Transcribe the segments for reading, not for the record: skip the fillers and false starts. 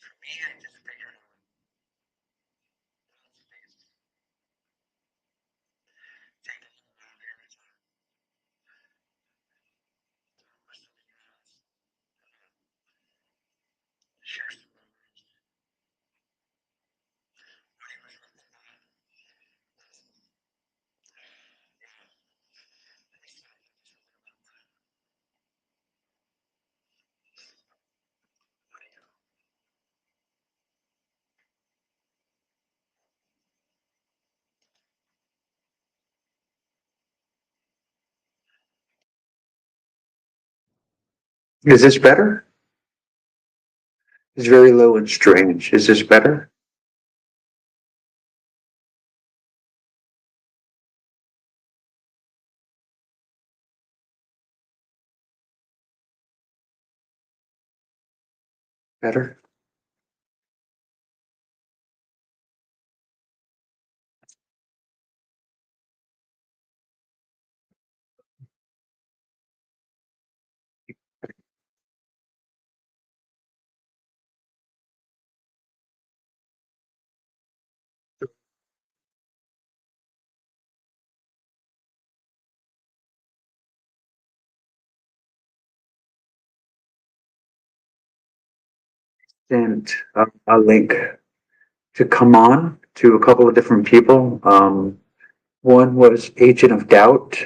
For me, I just figured out take a little around every time. What's something you ask? Share some memories. When he was with the dad, yeah, let me see if I can do something about that. What do you know? Is this better? It's very low and strange. Is this better? Better? Sent a link to come on to a couple of different people. One was Agent of Doubt,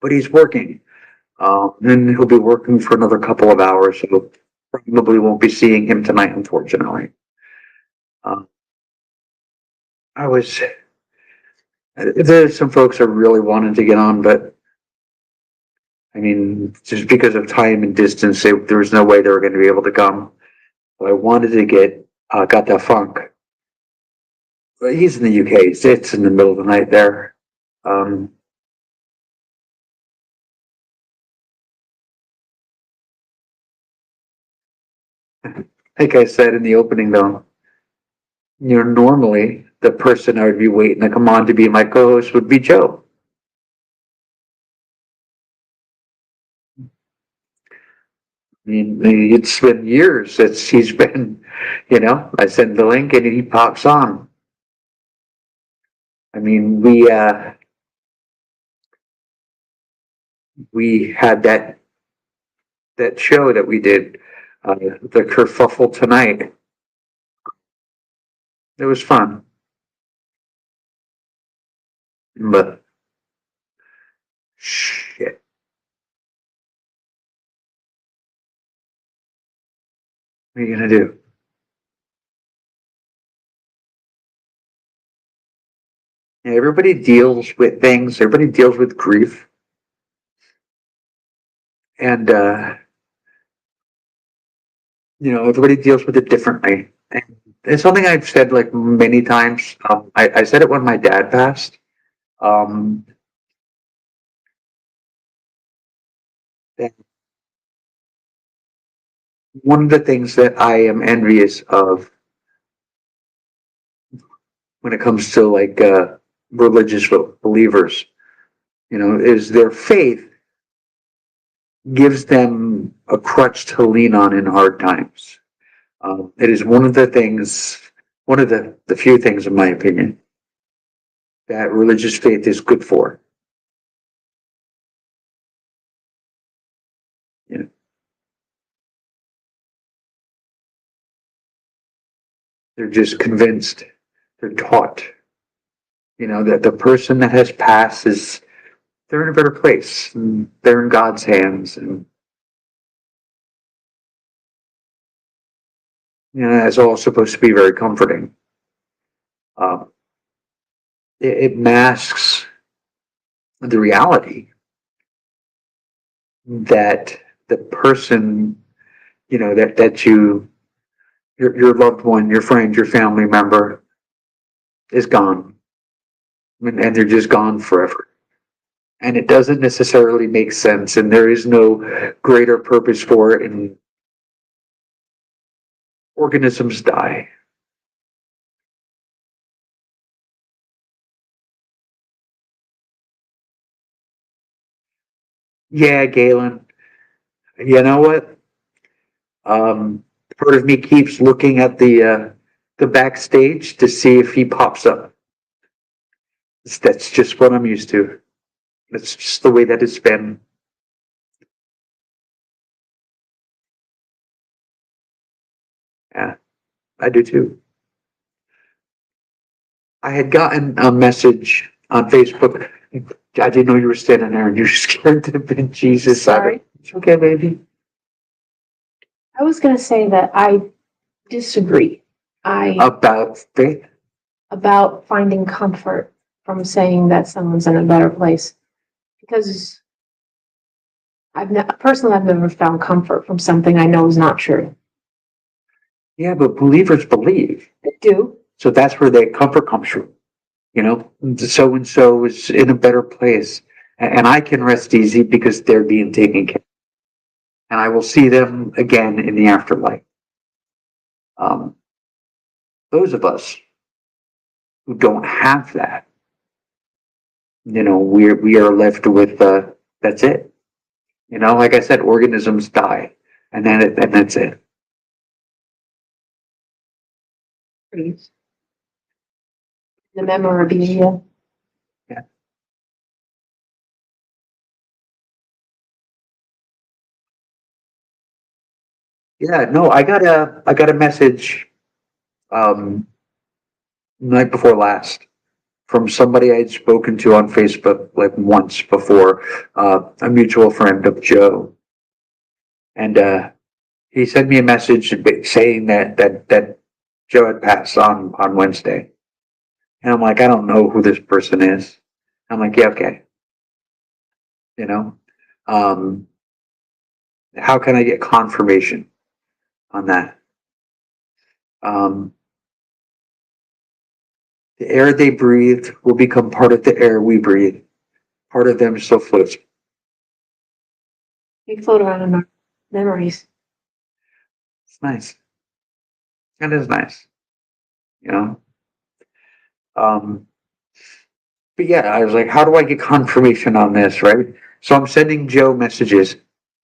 but he's working. And he'll be working for another couple of hours, so probably won't be seeing him tonight, unfortunately. Um, I was there's some folks that really wanted to get on, but I mean, just because of time and distance, there was no way they were going to be able to come. So I wanted to get Got That Funk. But he's in the UK. It's in the middle of the night there. Um, like I said in the opening, though, normally the person I would be waiting to come on to be my co-host would be Joe. I mean, it's been years since he's been, I send the link and he pops on. I mean, we had that show that we did, the kerfuffle tonight. It was fun, but shit, what are you gonna do? Yeah, everybody deals with things. Everybody deals with grief, and everybody deals with it differently. And it's something I've said like many times. I said it when my dad passed. Um, that one of the things that I am envious of when it comes to like religious believers, is their faith gives them a crutch to lean on in hard times. It is one of the few things, in my opinion, that religious faith is good for. You know, they're just convinced, they're taught, that the person that has passed is they're in a better place. And they're in God's hands, and that's all supposed to be very comforting. Um, it masks the reality that the person, that your loved one, your friend, your family member is gone, and they're just gone forever. And it doesn't necessarily make sense, and there is no greater purpose for it. And organisms die. Yeah, Galen. You know what? part of me keeps looking at the backstage to see if he pops up. That's just what I'm used to. That's just the way that it's been. Yeah, I do too. I had gotten a message on Facebook. I didn't know you were standing there and you're scared to be Jesus. Sorry. It's okay, baby. I was gonna say that I disagree. About faith. About finding comfort from saying that someone's in a better place. Because I've never found comfort from something I know is not true. Yeah, but believers believe. I do. So that's where the comfort comes from. You know, so and so is in a better place. And I can rest easy because they're being taken care of. And I will see them again in the afterlife. Those of us who don't have that, you know, we are left with that's it. You know, like I said, organisms die, and that's it. The memorabilia. Yeah. Yeah, no, I got a message night before last from somebody I'd spoken to on Facebook like once before, a mutual friend of Joe. And he sent me a message saying that Joe had passed on Wednesday. And I'm like, I don't know who this person is. I'm like, yeah, okay. You know, um, how can I get confirmation on that? Um, the air they breathe will become part of the air we breathe. Part of them still floats. We float around in our memories. It's nice. That is nice. You know? Um, but yeah, I was like, how do I get confirmation on this, right? So I'm sending Joe messages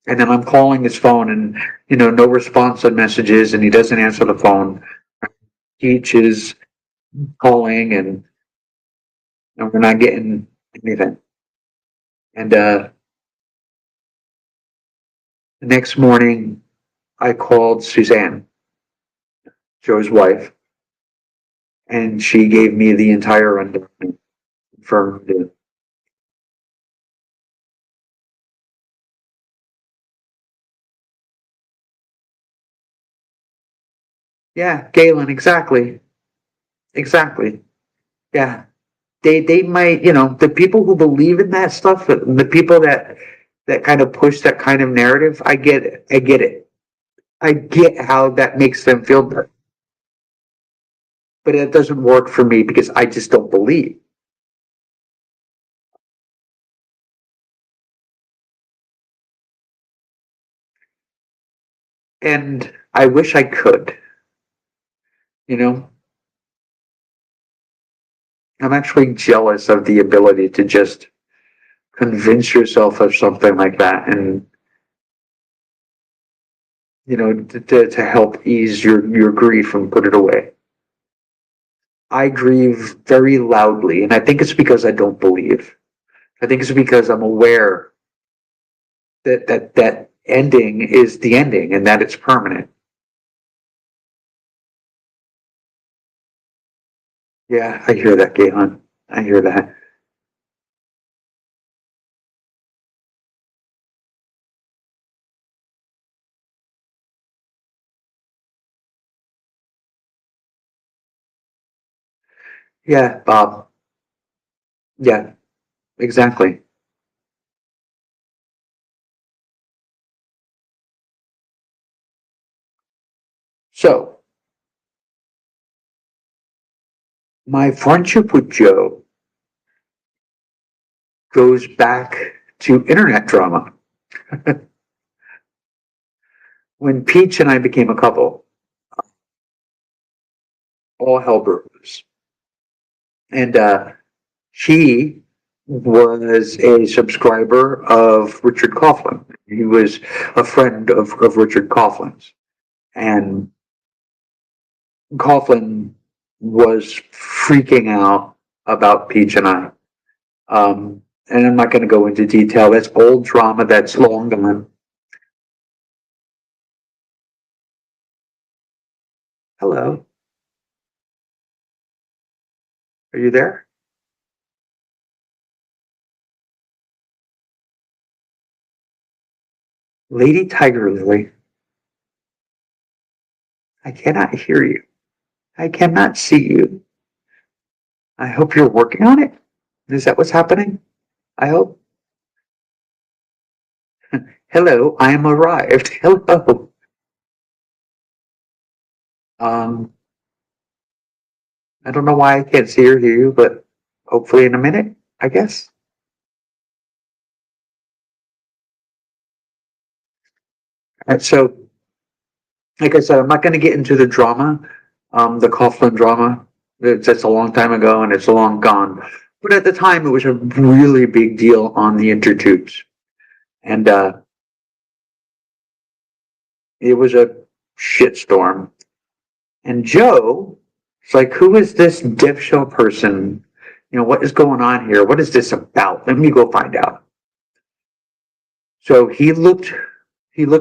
and then I'm calling his phone and, you know, no response on messages and he doesn't answer the phone. Each is calling and we're not getting anything. And the next morning I called Suzanne, Joe's wife, and she gave me the entire rundown, confirmed it. Yeah, Galen, exactly. Exactly. Yeah. They might, you know, the people who believe in that stuff, the people that kind of push that kind of narrative, I get it. I get it. I get how that makes them feel better. But it doesn't work for me because I just don't believe. And I wish I could, you know. I'm actually jealous of the ability to just convince yourself of something like that and you know to help ease your grief and put it away. I grieve very loudly and I think it's because I don't believe. I think it's because I'm aware that ending is the ending and that it's permanent. Yeah, I hear that, Galen. I hear that. Yeah, Bob. Yeah, exactly. So my friendship with Joe goes back to internet drama. When Peach and I became a couple, all hell broke loose. And he was a subscriber of Richard Coughlin. He was a friend of Richard Coughlin's. and Coughlin was freaking out about Peach and I. And I'm not going to go into detail. That's old drama that's long gone. Hello. Are you there? Lady Tiger Lily. I cannot hear you. I cannot see you. I hope you're working on it. Is that what's happening? I hope. Hello, I am arrived. Hello. Um, I don't know why I can't see or hear you, but hopefully in a minute, I guess. And so, like I said, I'm not going to get into the drama, the Coughlin drama. That's a long time ago and it's long gone. But at the time, it was a really big deal on the intertubes. And it was a shitstorm. And Joe, it's like, who is this div show person? You know, what is going on here? What is this about? Let me go find out. So he looked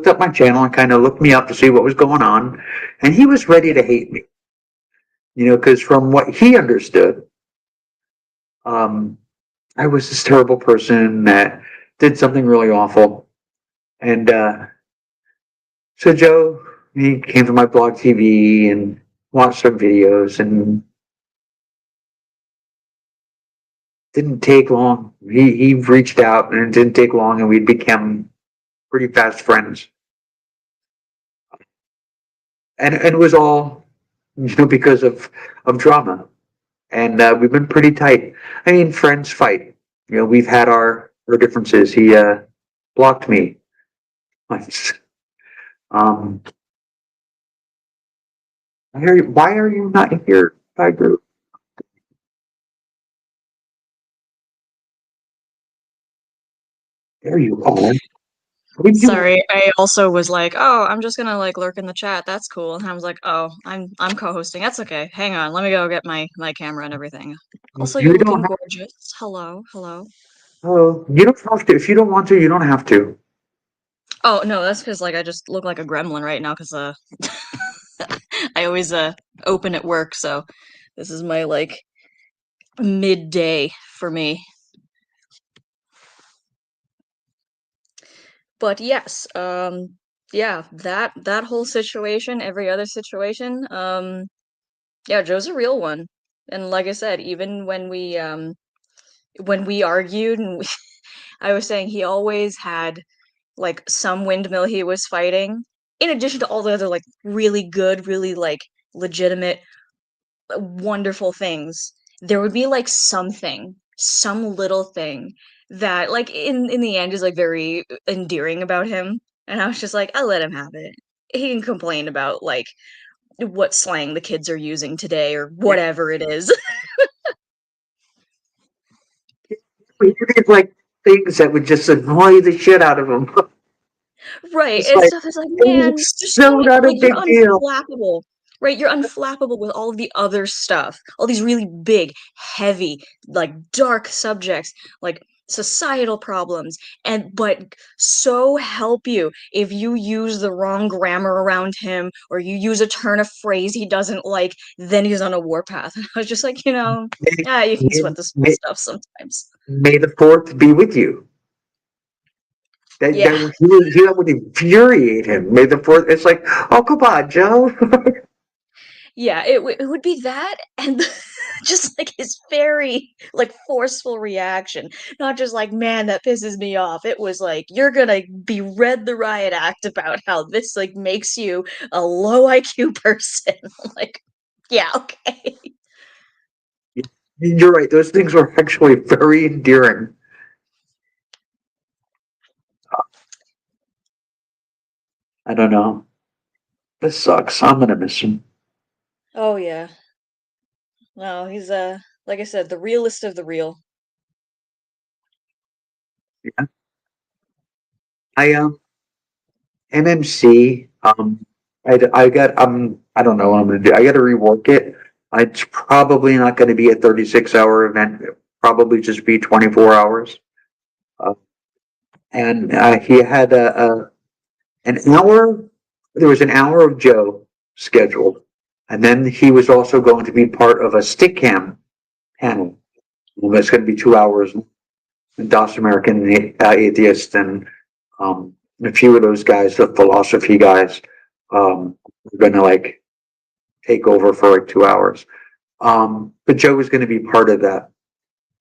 up my channel and kind of looked me up to see what was going on. And he was ready to hate me, you know, because from what he understood, um, I was this terrible person that did something really awful. And so Joe, he came to my blog TV and watched some videos and didn't take long. He reached out and it didn't take long and we became pretty fast friends. And it was all, you know, because of drama. And we've been pretty tight. I mean, friends fight. You know, we've had our differences. He blocked me once. Um, why are you not here, Tiger? There you are. What did you? Sorry, I also was like, "Oh, I'm just gonna like lurk in the chat. That's cool." And I was like, "Oh, I'm co-hosting. That's okay. Hang on, let me go get my camera and everything." Also, you're You don't looking have. gorgeous. Hello, hello. Oh, you don't have to. If you don't want to, you don't have to. Oh no, that's because like I just look like a gremlin right now because I always open at work, so this is my like midday for me. But yes, yeah, that whole situation, every other situation, yeah, Joe's a real one. And like I said, even when we argued and I was saying he always had like some windmill he was fighting, in addition to all the other like really good, really like legitimate, wonderful things. There would be like something, some little thing that like in the end is like very endearing about him. And I was just like, I'll let him have it. He can complain about like what slang the kids are using today or whatever it is. He did like things that would just annoy the shit out of him. Right, It's and like stuff is like, man, it's there's so so many not a like you're big deal. unflappable. Right, you're unflappable with all of the other stuff. All these really big, heavy, like dark subjects, like societal problems, and but so help you if you use the wrong grammar around him or you use a turn of phrase he doesn't like, then he's on a warpath. And I was just like, May, yeah, you can may, sweat the small may, stuff sometimes. may the fourth be with you. Yeah. That would infuriate him. May the fourth. It's like, oh come on, Joe. Yeah, it would be that and just like his very like forceful reaction. Not just like, man, that pisses me off. It was like, you're gonna be read the riot act about how this like makes you a low IQ person. Like, yeah, okay. You're right. Those things were actually very endearing. I don't know. This sucks. I'm gonna miss him. Oh yeah. No, he's like I said, the realest of the real. Yeah. I MMC. I don't know what I'm gonna do. I gotta rework it. It's probably not gonna be a 36-hour event. It'll probably just be 24 hours. Uh, and he had an hour. There was an hour of Joe scheduled, and then he was also going to be part of a stick cam panel. Well, that's going to be 2 hours. DOS American Atheist and a few of those guys, the philosophy guys, were going to like take over for like 2 hours. But Joe was going to be part of that.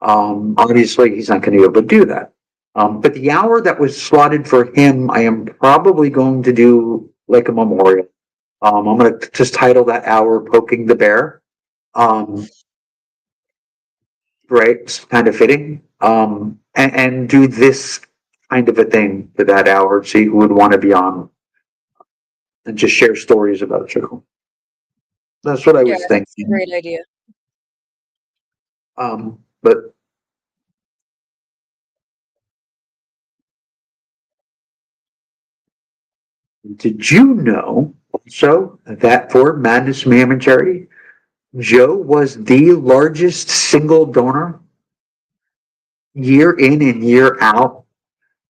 Obviously, he's not going to be able to do that. But the hour that was slotted for him, I am probably going to do like a memorial. I'm going to just title that hour "Poking the Bear." Right, it's kind of fitting. And do this kind of a thing for that hour. See who would want to be on, and just share stories about Joe. That's what I Yeah, was that's a thinking. great idea. But did you know also that for Madness Mayhem and Charity, Joe was the largest single donor year in and year out.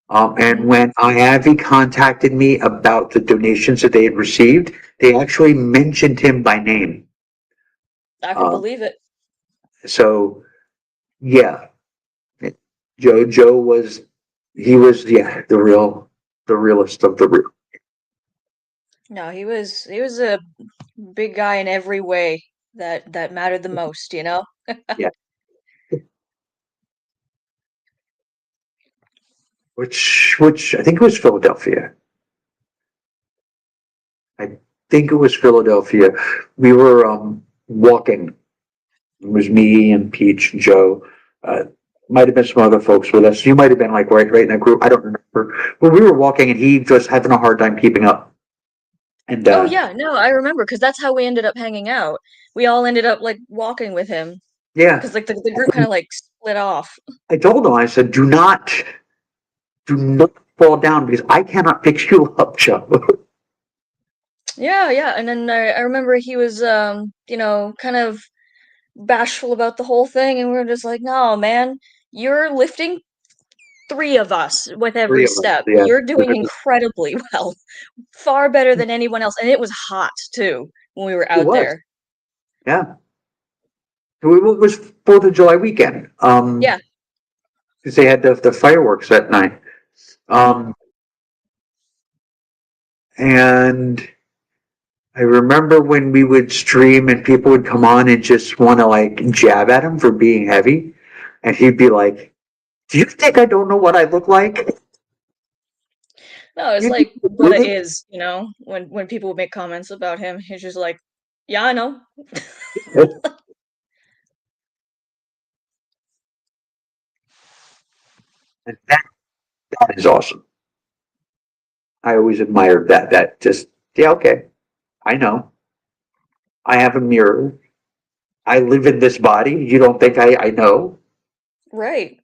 And when IAVI contacted me about the donations that they had received, they actually mentioned him by name. I can Um, believe it. so yeah, Joe was, he was, yeah, the realest of the real. No, he was a big guy in every way that mattered the most, you know? Yeah, which I think it was Philadelphia. I think it was Philadelphia. We were walking. It was me and Peach and Joe. Uh, might have been some other folks with us. You might have been like right in that group. I don't remember. But we were walking and he just having a hard time keeping up. And Oh yeah, no, I remember because that's how we ended up hanging out. We all ended up like walking with him yeah, because like the group kind of like split off. I told him, I said, do not fall down because I cannot pick you up, Joe. Yeah, yeah, and then I remember he was kind of bashful about the whole thing, and we were just like, no, man, you're lifting three of us with every Three of us. step. Yeah, You're doing incredibly well, far better than anyone else, and it was hot too when we were it out was. there. Yeah. It was 4th of July weekend. Yeah. Because they had the fireworks that night. Mhm. Um, and I remember when we would stream and people would come on and just want to like jab at him for being heavy. And he'd be like, do you think I don't know what I look like? No, it's You think like I what do it this? is, when people would make comments about him, he's just like, "Yeah, I know." And that is awesome. I always admired that. That just, yeah, okay. I know. I have a mirror. I live in this body. You don't think I know? Right.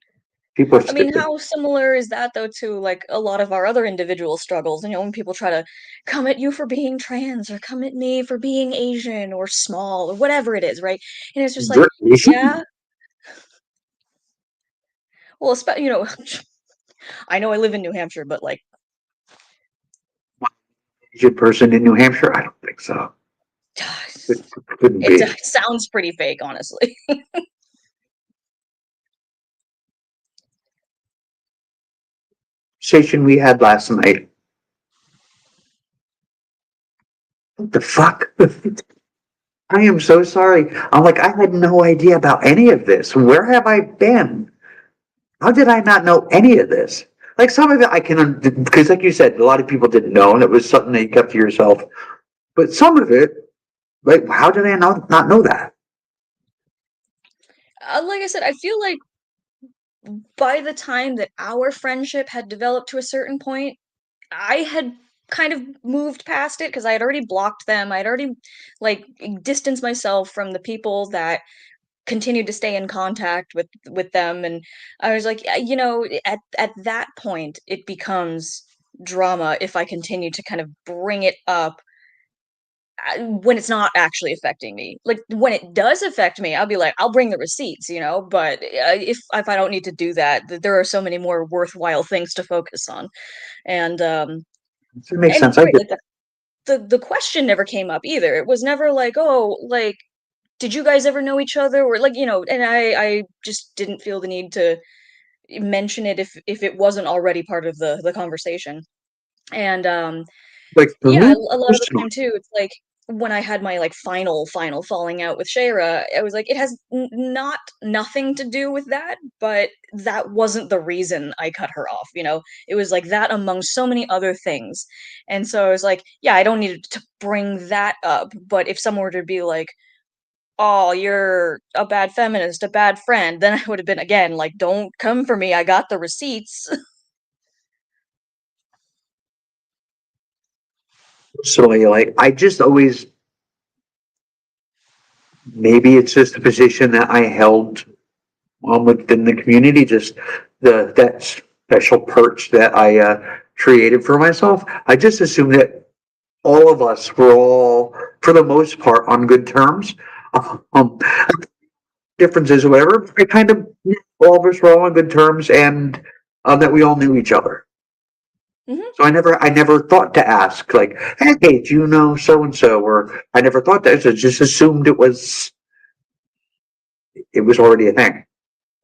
People are I mean, stupid. how similar is that though to like a lot of our other individual struggles? When people try to come at you for being trans or come at me for being Asian or small or whatever it is, right? And it's just like, You're Asian? yeah, well, I know I live in New Hampshire, but like, Asian person in New Hampshire? I don't think so. It couldn't it be. sounds pretty fake, honestly. Conversation we had last night. What the fuck? I am so sorry. I'm like, I had no idea about any of this. Where have I been? How did I not know any of this? Like some of it I can, because like you said, a lot of people didn't know, and it was something that you kept to yourself. But some of it, like, how did I not know that? Like I said, I feel like by the time that our friendship had developed to a certain point, I had kind of moved past it because I had already blocked them. I had already like distanced myself from the people that continued to stay in contact with them, and I was like, yeah, at that point it becomes drama if I continue to kind of bring it up when it's not actually affecting me. Like when it does affect me, I'll be like, I'll bring the receipts, you know. But if I don't need to do that, there are so many more worthwhile things to focus on. And It makes and sense. I right, get like the question never came up either. It was never like, oh, like did you guys ever know each other, or like, you know. And I just didn't feel the need to mention it if it wasn't already part of the conversation. And like for yeah, me a lot of the personally. time too, it's like when I had my like final falling out with Shayra, I was like, it has not nothing to do with that, but that wasn't the reason I cut her off, you know. It was like that among so many other things. And so I was like, yeah, I don't need to bring that up, but if someone were to be like, oh, you're a bad feminist, a bad friend, then I would have been again like, don't come for me. I got the receipts. Personally, like I just always, maybe it's just a position that I held within the community, just that special perch that I created for myself. I just assumed that all of us were all, for the most part, on good terms. Um, Differences, or whatever. I kind of, all of us were all on good terms, and that we all knew each other. Mhm. So I never thought to ask, like, hey, do you know so and so? Or I never thought that. I just assumed it was already a thing.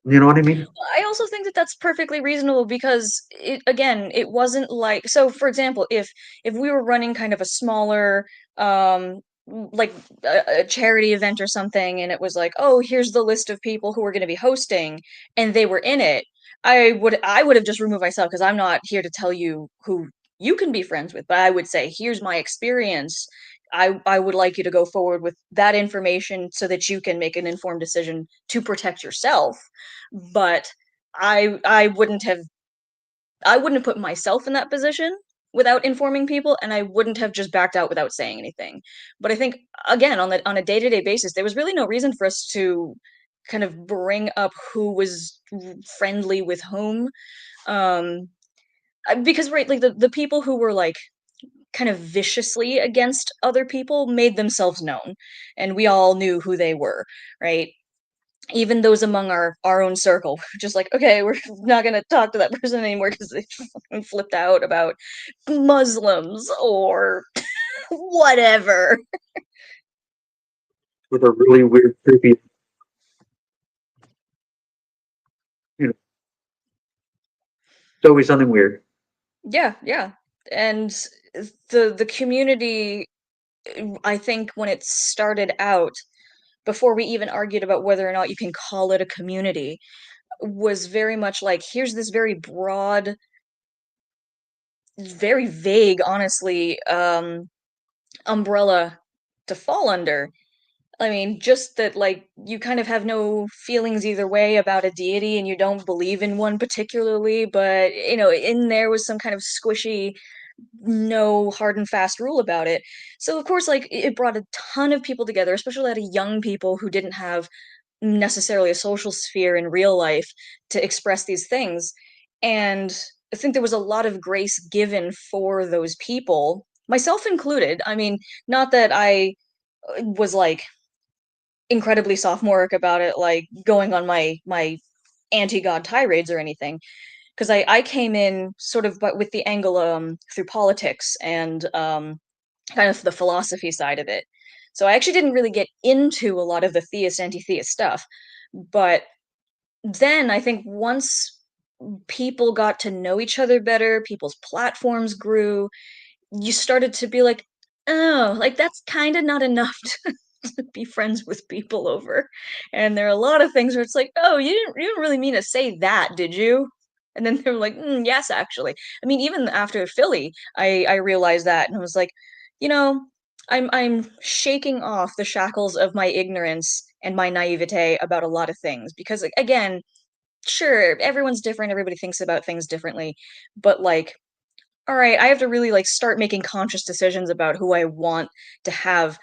You know what I mean? I also think that that's perfectly reasonable because it again, it wasn't like, so for example, if we were running kind of a smaller like a charity event or something, and it was like, "Oh, here's the list of people who are going to be hosting," and they were in it, I would have just removed myself because I'm not here to tell you who you can be friends with, but I would say, "Here's my experience. I would like you to go forward with that information so that you can make an informed decision to protect yourself." But I wouldn't have put myself in that position without informing people, and I wouldn't have just backed out without saying anything. But I think again, on a day-to-day basis, there was really no reason for us to kind of bring up who was friendly with whom. Um, because right, like the people who were like kind of viciously against other people made themselves known, and we all knew who they were, right? Even those among our own circle, we're just like, okay, we're not gonna talk to that person anymore because they fucking flipped out about Muslims or whatever. With a really weird, creepy, you know, it's always something weird. Yeah, yeah. And the community, I think when it started out, before we even argued about whether or not you can call it a community, was very much like, here's this very broad, very vague, honestly, umbrella to fall under. I mean, just that, like, you kind of have no feelings either way about a deity and you don't believe in one particularly, but, you know, in there was some kind of squishy, no hard and fast rule about it. So, of course, like, it brought a ton of people together, especially a lot of young people who didn't have necessarily a social sphere in real life to express these things. And I think there was a lot of grace given for those people, myself included. I mean, not that I was like incredibly sophomoric about it, like going on my anti-God tirades or anything, because I came in sort of but with the angle through politics and kind of the philosophy side of it. So I actually didn't really get into a lot of the theist anti-theist stuff, but then I think once people got to know each other better, people's platforms grew, you started to be like, oh, like that's kind of not enough to be friends with people over. And there are a lot of things where it's like, oh, you didn't really mean to say that, did you? And then they're like, yes, actually. I mean, even after Philly, I realized that and I was like, you know, I'm shaking off the shackles of my ignorance and my naivete about a lot of things because again, sure, everyone's different, everybody thinks about things differently, but like, all right, I have to really like start making conscious decisions about who I want to have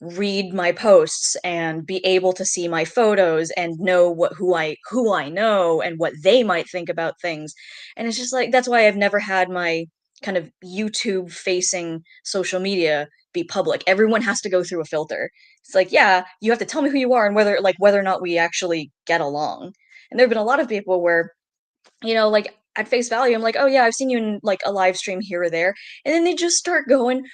read my posts and be able to see my photos and know who I know and what they might think about things. And it's just like that's why I've never had my kind of YouTube facing social media be public. Everyone has to go through a filter. It's like, yeah, you have to tell me who you are and whether or not we actually get along. And there have been a lot of people where, like at face value, I'm like, oh yeah, I've seen you in like a live stream here or there, and then they just start going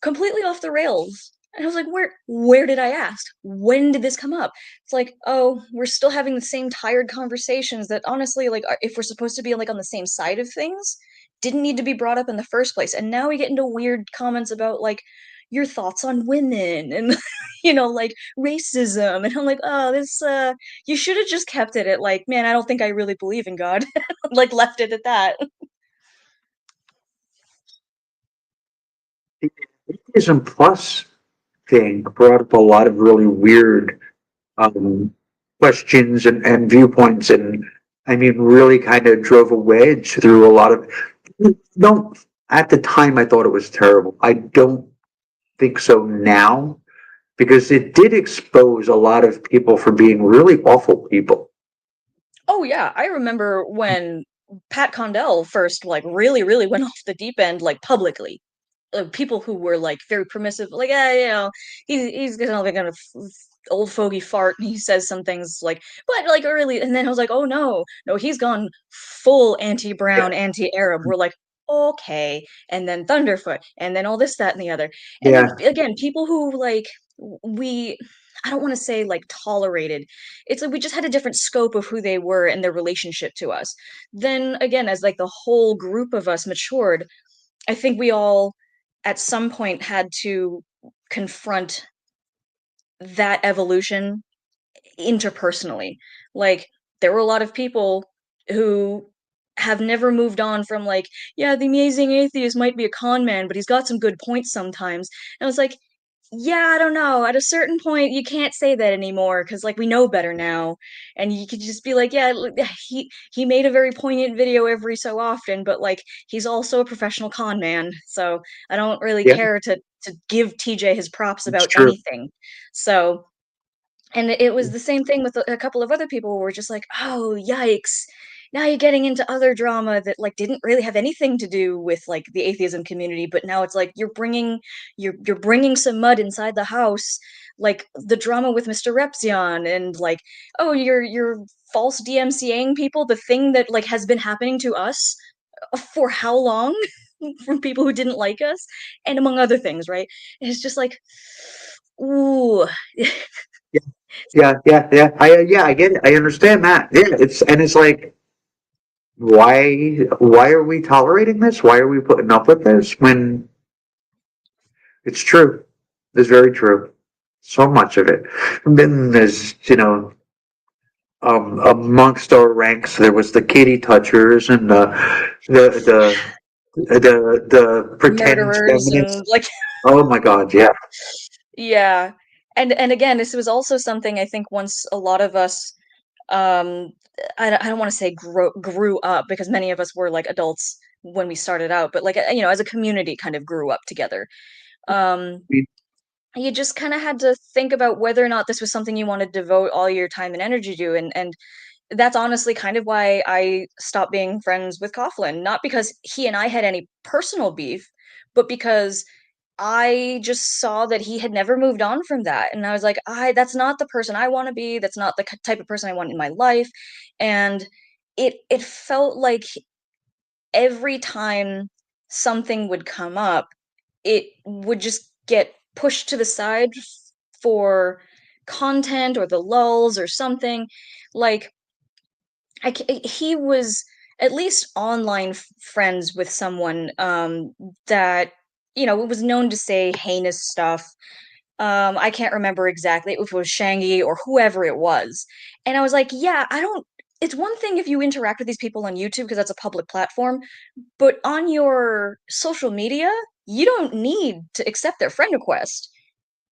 completely off the rails. And I was like, where did I ask? When did this come up? It's like, oh, we're still having the same tired conversations that honestly, like, if we're supposed to be like on the same side of things, didn't need to be brought up in the first place. And now we get into weird comments about like your thoughts on women and like racism. And I'm like, oh, this you should have just kept it at like, man, I don't think I really believe in God. Like left it at that. The Atheism Plus thing brought up a lot of really weird um, questions and viewpoints, and I mean, really kind of drove a wedge through a lot of. Don't at the time I thought it was terrible. I don't think so now because it did expose a lot of people for being really awful people. Oh yeah, I remember when Pat Condell first like really, really went off the deep end like publicly. People who were like very permissive, like he's gonna old fogey fart, and he says some things like, but like early, and then I was like, oh no, no, he's gone full Yeah, anti-brown, anti-Arab. We're like, okay, and then Thunderfoot, and then all this, that, and the other, and then yeah, again, people who like we. I don't want to say like tolerated. It's like we just had a different scope of who they were and their relationship to us. Then again, as like the whole group of us matured, I think we all at some point had to confront that evolution interpersonally. Like there were a lot of people who have never moved on from like, yeah, the amazing atheist might be a con man, but he's got some good points sometimes. And I was like, yeah, I don't know. At a certain point, you can't say that anymore because like we know better now, and you could just be like, yeah, he made a very poignant video every so often, but like he's also a professional con man, so I don't really yeah. care to give TJ his props It's about true. anything. So, and it was the same thing with a couple of other people who were just like, "Oh, yikes. Now you're getting into other drama that like didn't really have anything to do with like the atheism community, but now it's like you're bringing some mud inside the house, like the drama with Mr. Repzion and like, oh, you're false DMCAing people, the thing that like has been happening to us for how long from people who didn't like us and among other things, right? And it's just like ooh. Yeah, yeah. Yeah, I get it. I understand that. Yeah, it's like, why are we tolerating this? Why are we putting up with this when it's true? It's very true. So much of it. And then there's, amongst our ranks, there was the kitty touchers and the the pretend Murderers and feminists. like Oh my God, yeah. yeah. And again, this was also something I think once a lot of us um I don't want to say grew up because many of us were like adults when we started out, but like as a community kind of grew up together. Um I mean, you just kind of had to think about whether or not this was something you want to devote all your time and energy to, and that's honestly kind of why I stopped being friends with Coughlin. Not because he and I had any personal beef, but because I just saw that he had never moved on from that. And I was like, that's not the person I want to be. That's not the type of person I want in my life. And it felt like every time something would come up, it would just get pushed to the side for content or the lulls or something. Like he was at least online friends with someone that it was known to say heinous stuff. I can't remember exactly if it was Shangy or whoever it was. And I was like, yeah, I don't it's one thing if you interact with these people on YouTube because that's a public platform, but on your social media, you don't need to accept their friend request.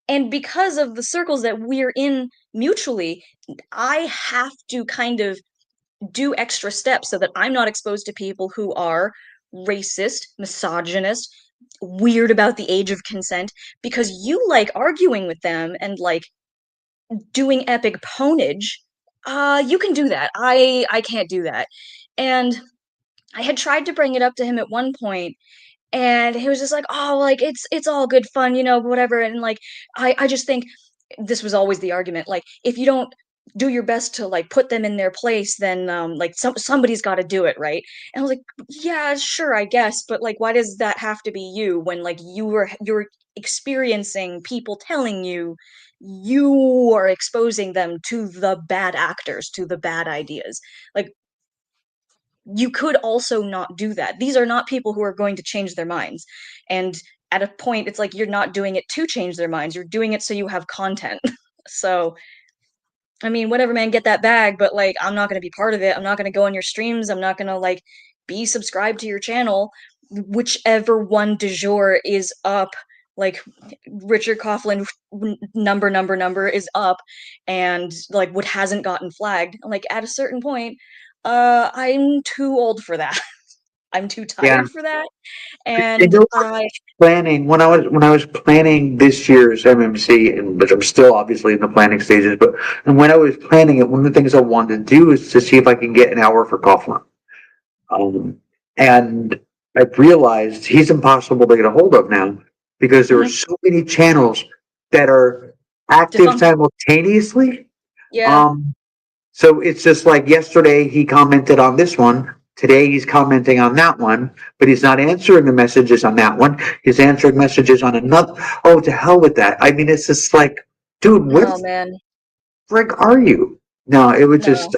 And because of the circles that we're in mutually, I have to kind of do extra steps so that I'm not exposed to people who are racist, misogynist, weird about the age of consent, because you like arguing with them and like doing epic ponage. You can do that. I can't do that. And I had tried to bring it up to him at one point, and he was just like, oh, like it's all good fun, whatever. And like I just think this was always the argument, like if you don't do your best to like put them in their place, then like somebody's got to do it, right? And I was like, yeah, sure, I guess, but like why does that have to be you when like you're experiencing people telling you you are exposing them to the bad actors, to the bad ideas? Like, you could also not do that. These are not people who are going to change their minds. And at a point, it's like you're not doing it to change their minds. You're doing it so you have content. So, I mean, whatever, man, get that bag, but like, I'm not going to be part of it. I'm not going to go on your streams. I'm not going to like be subscribed to your channel. Whichever one du jour is up, like Richard Coughlin number is up, and like what hasn't gotten flagged. Like at a certain point, I'm too old for that. I'm too Yeah. tired for that. You And know, I planning when I was planning this year's MMC, and but I'm still obviously in the planning stages. But and when I was planning it, one of the things I wanted to do is to see if I can get an hour for Coughlin. And I realized he's impossible to get a hold of now because there are Mhm. so many channels that are active Defunct. simultaneously. Yeah. Um, so it's just like yesterday he commented on this one. Today he's commenting on that one, but he's not answering the messages on that one. He's answering messages on another. Oh, to hell with that. I mean, it's just like, dude, where No, the man. frick are you? No, it was No. just,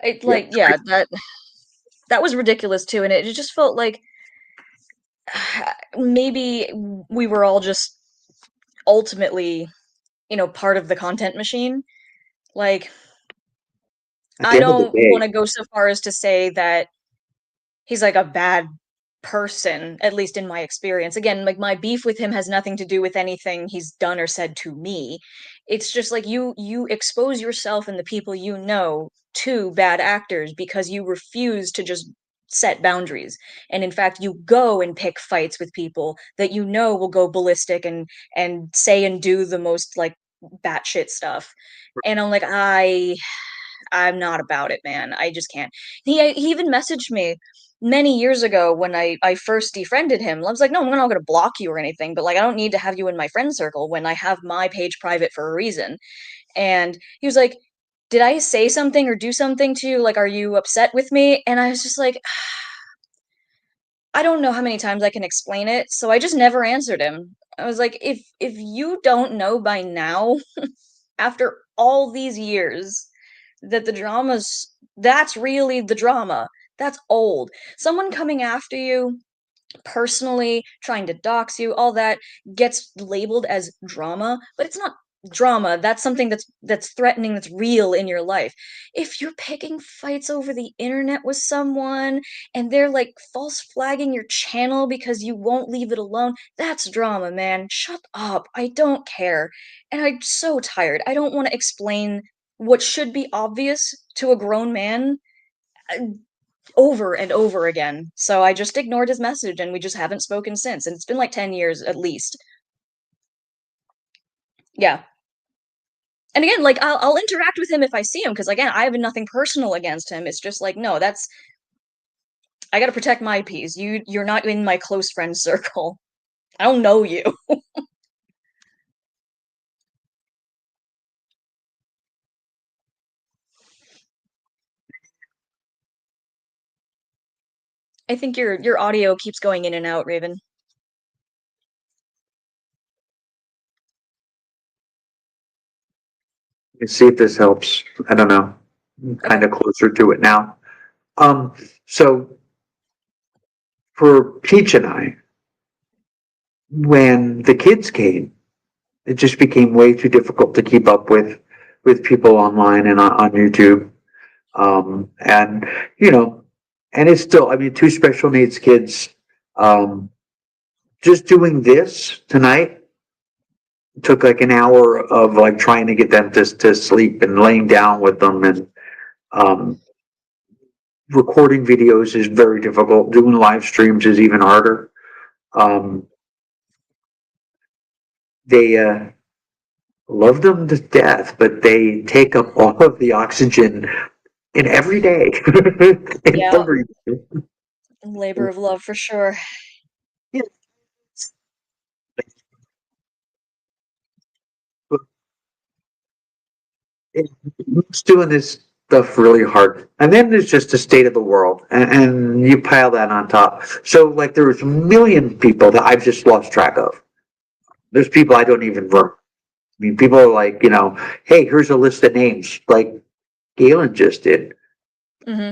It yeah. like, yeah, that was ridiculous too, and it just felt like maybe we were all just ultimately, part of the content machine. Like, At the I end of the don't want day, to go so far as to say that he's like a bad person, at least in my experience. Again, like my beef with him has nothing to do with anything he's done or said to me. It's just like you expose yourself and the people you know to bad actors because you refuse to just set boundaries. And in fact, you go and pick fights with people that you know will go ballistic and say and do the most like batshit stuff. And I'm like, I'm not about it, man. I just can't. He even messaged me many years ago when I first defriended him. I was like, no, I'm not going to block you or anything, but like I don't need to have you in my friend circle when I have my page private for a reason. And he was like, did I say something or do something to you? Like, are you upset with me? And I was just like, I don't know how many times I can explain it, so I just never answered him. I was like, if you don't know by now, after all these years, that the drama's that's really the drama. That's old. Someone coming after you personally, trying to dox you, all that gets labeled as drama, but it's not drama. That's something that's threatening, that's real in your life. If you're picking fights over the internet with someone and they're like false flagging your channel because you won't leave it alone, that's drama, man. Shut up. I don't care. And I'm so tired. I don't want to explain what should be obvious to a grown man uh, over and over again. So I just ignored his message and we just haven't spoken since. And it's been like 10 years at least. Yeah. And again, like I'll interact with him if I see him because again, I have nothing personal against him. It's just like, no, that's I got to protect my peace. You're not in my close friend circle. I don't know you. I think your audio keeps going in and out, Raven. let's see if this helps. I don't know. I'm kind Okay. of closer to it now. So for Peach and I, when the kids came, it just became way too difficult to keep up with people online and on YouTube. And you know, and it's still, I mean, two special needs kids. Um, just doing this tonight took like an hour of like trying to get them to sleep and laying down with them, and um, recording videos is very difficult. Doing live streams is even harder. Um, they love them to death, but they take up all of the oxygen in every day. In Yeah. every day. Labor of love for sure. Yeah. But it makes doing this stuff really hard. And then there's just the state of the world, and you pile that on top. So like there's a million people that I've just lost track of. There's people I don't even remember. I mean, people are like, hey, here's a list of names, like Galen just did. Hmm.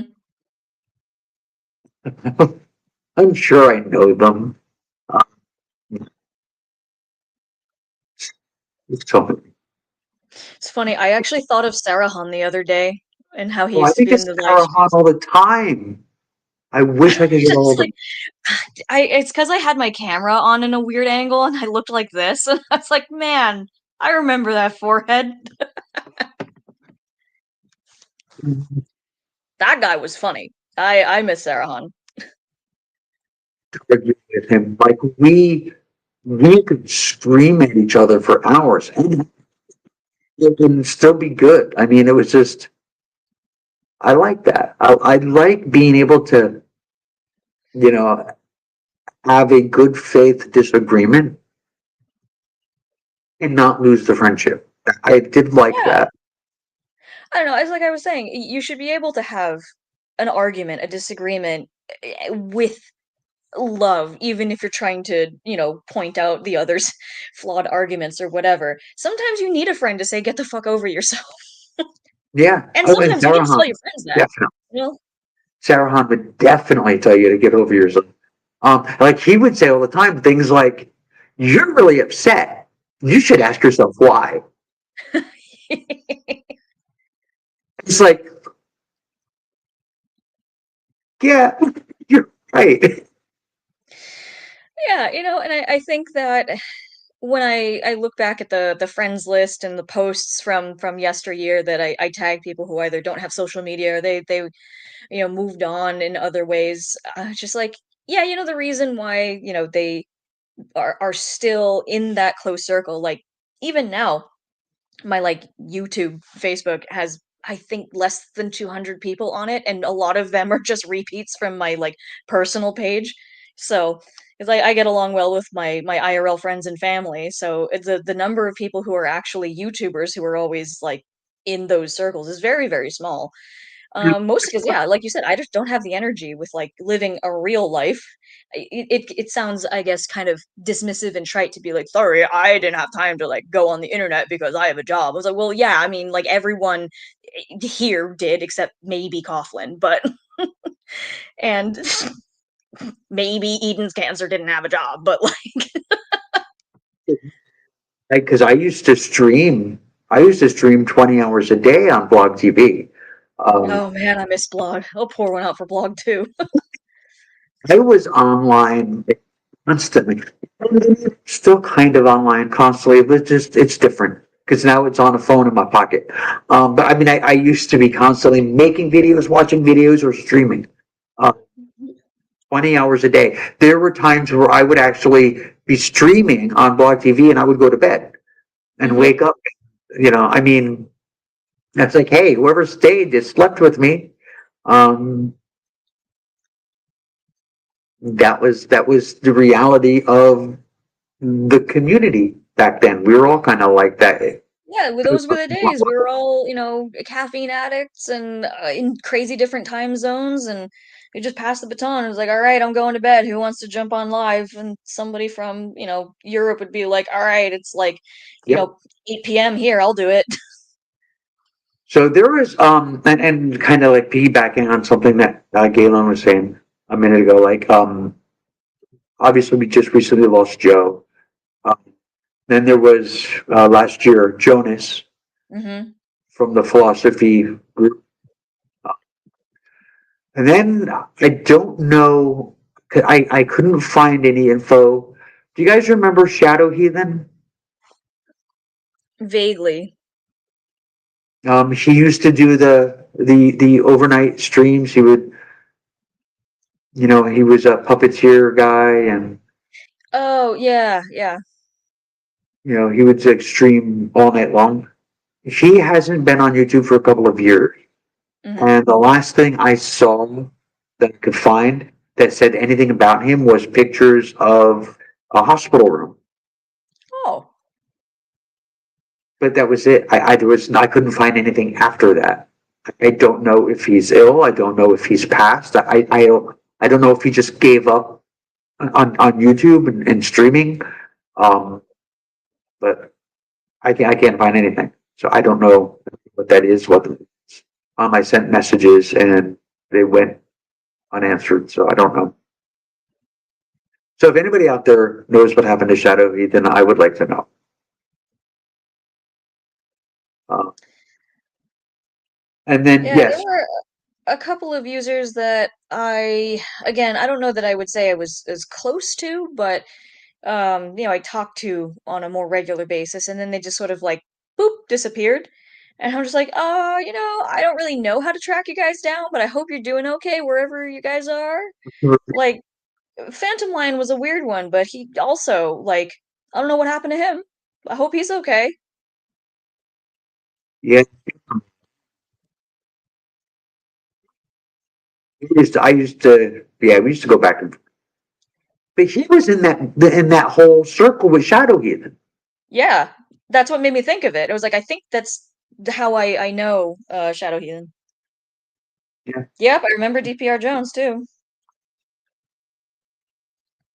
I'm sure I know them. Uh, so, It's funny. I actually thought of Sarahan the other day and how he well, I used to think be in it's the live Sarah Hahn streams. all the time. I wish I could get all It's of like them. it's because I had my camera on in a weird angle and I looked like this, and I was like, man, I remember that forehead. That guy was funny. I miss Sarahan. Argue with him. Like we could scream at each other for hours and it would still be good. I mean, it was just I like that. I like being able to, you know, have a good faith disagreement and not lose the friendship. I did like Yeah. that. I don't know. It's like I was saying, you should be able to have an argument, a disagreement with love, even if you're trying to, point out the other's flawed arguments or whatever. Sometimes you need a friend to say, get the fuck over yourself. Yeah. And Oh, and sometimes you need Sarah to tell Hahn, your friends that, definitely. you know? Sarah Hahn would definitely tell you to get over yourself. Like he would say all the time things like, "You're really upset. You should ask yourself why." It's like, yeah, you're right. Yeah, and I think that when I look back at the friends list and the posts from yesteryear that I tag people who either don't have social media or they moved on in other ways, just like, yeah, the reason why, they are still in that close circle, like even now, my like YouTube, Facebook has I think less than 200 people on it, and a lot of them are just repeats from my like personal page. So it's like I get along well with my IRL friends and family. So the number of people who are actually YouTubers who are always like in those circles is very, very small. Mostly because, yeah, like you said, I just don't have the energy with like living a real life. It sounds, I guess, kind of dismissive and trite to be like, sorry, I didn't have time to like go on the internet because I have a job. I was like, well, yeah, I mean, like everyone here did, except maybe Coughlin, but and maybe Eden's cancer didn't have a job, but like, Because I used to stream 20 hours a day on Blog TV. Um, oh man, I miss Blog. I'll pour one out for Blog too. I was online constantly. Still kind of online constantly, but it's different because now it's on a phone in my pocket. But I mean, I used to be constantly making videos, watching videos, or streaming. Uh, 20 hours a day. There were times where I would actually be streaming on Blog TV and I would go to bed and Hmm. wake up. I mean, that's like, hey, whoever stayed just slept with me. Um, that was the reality of the community back then. We were all kind of like that. Yeah, those were the days. We were all, caffeine addicts and in crazy different time zones, and we just passed the baton. It was like, all right, I'm going to bed. Who wants to jump on live? And somebody from, Europe would be like, all right, it's like, Yep. 8 p.m. here. I'll do it. So there was and kind of like piggybacking on something that Galen was saying a minute ago. Like obviously we just recently lost Joe. Um, then there was last year Jonas Hmm. from the philosophy group. And then I don't know. I couldn't find any info. Do you guys remember Shadow Heathen? Vaguely. He used to do the overnight streams. He would, he was a puppeteer guy, and Oh, yeah, yeah. he would like stream all night long. He hasn't been on YouTube for a couple of years, Hmm. and the last thing I saw that I could find that said anything about him was pictures of a hospital room. Oh, But that was it. I couldn't find anything after that. I don't know if he's ill. I don't know if he's passed. I don't know if he just gave up on YouTube and streaming. Um, but I can't find anything. So I don't know what that is. I sent messages and they went unanswered. So I don't know. So if anybody out there knows what happened to Shadow Heath, then I would like to know. Uh, and then yeah, there yes, were a couple of users that again, I don't know that I would say I was as close to, but I talked to on a more regular basis, and then they just sort of like boop disappeared. And I'm just like, I don't really know how to track you guys down, but I hope you're doing okay wherever you guys are. Like, Phantom Lion was a weird one, but he also, like, I don't know what happened to him. I hope he's okay. yeah, yeah, we used to go back and, but he was in that whole circle with Shadow Heathen. Yeah, that's what made me think of it. It was like, I think that's how I know Shadow Heathen. Yeah, Yep, I remember DPR Jones too.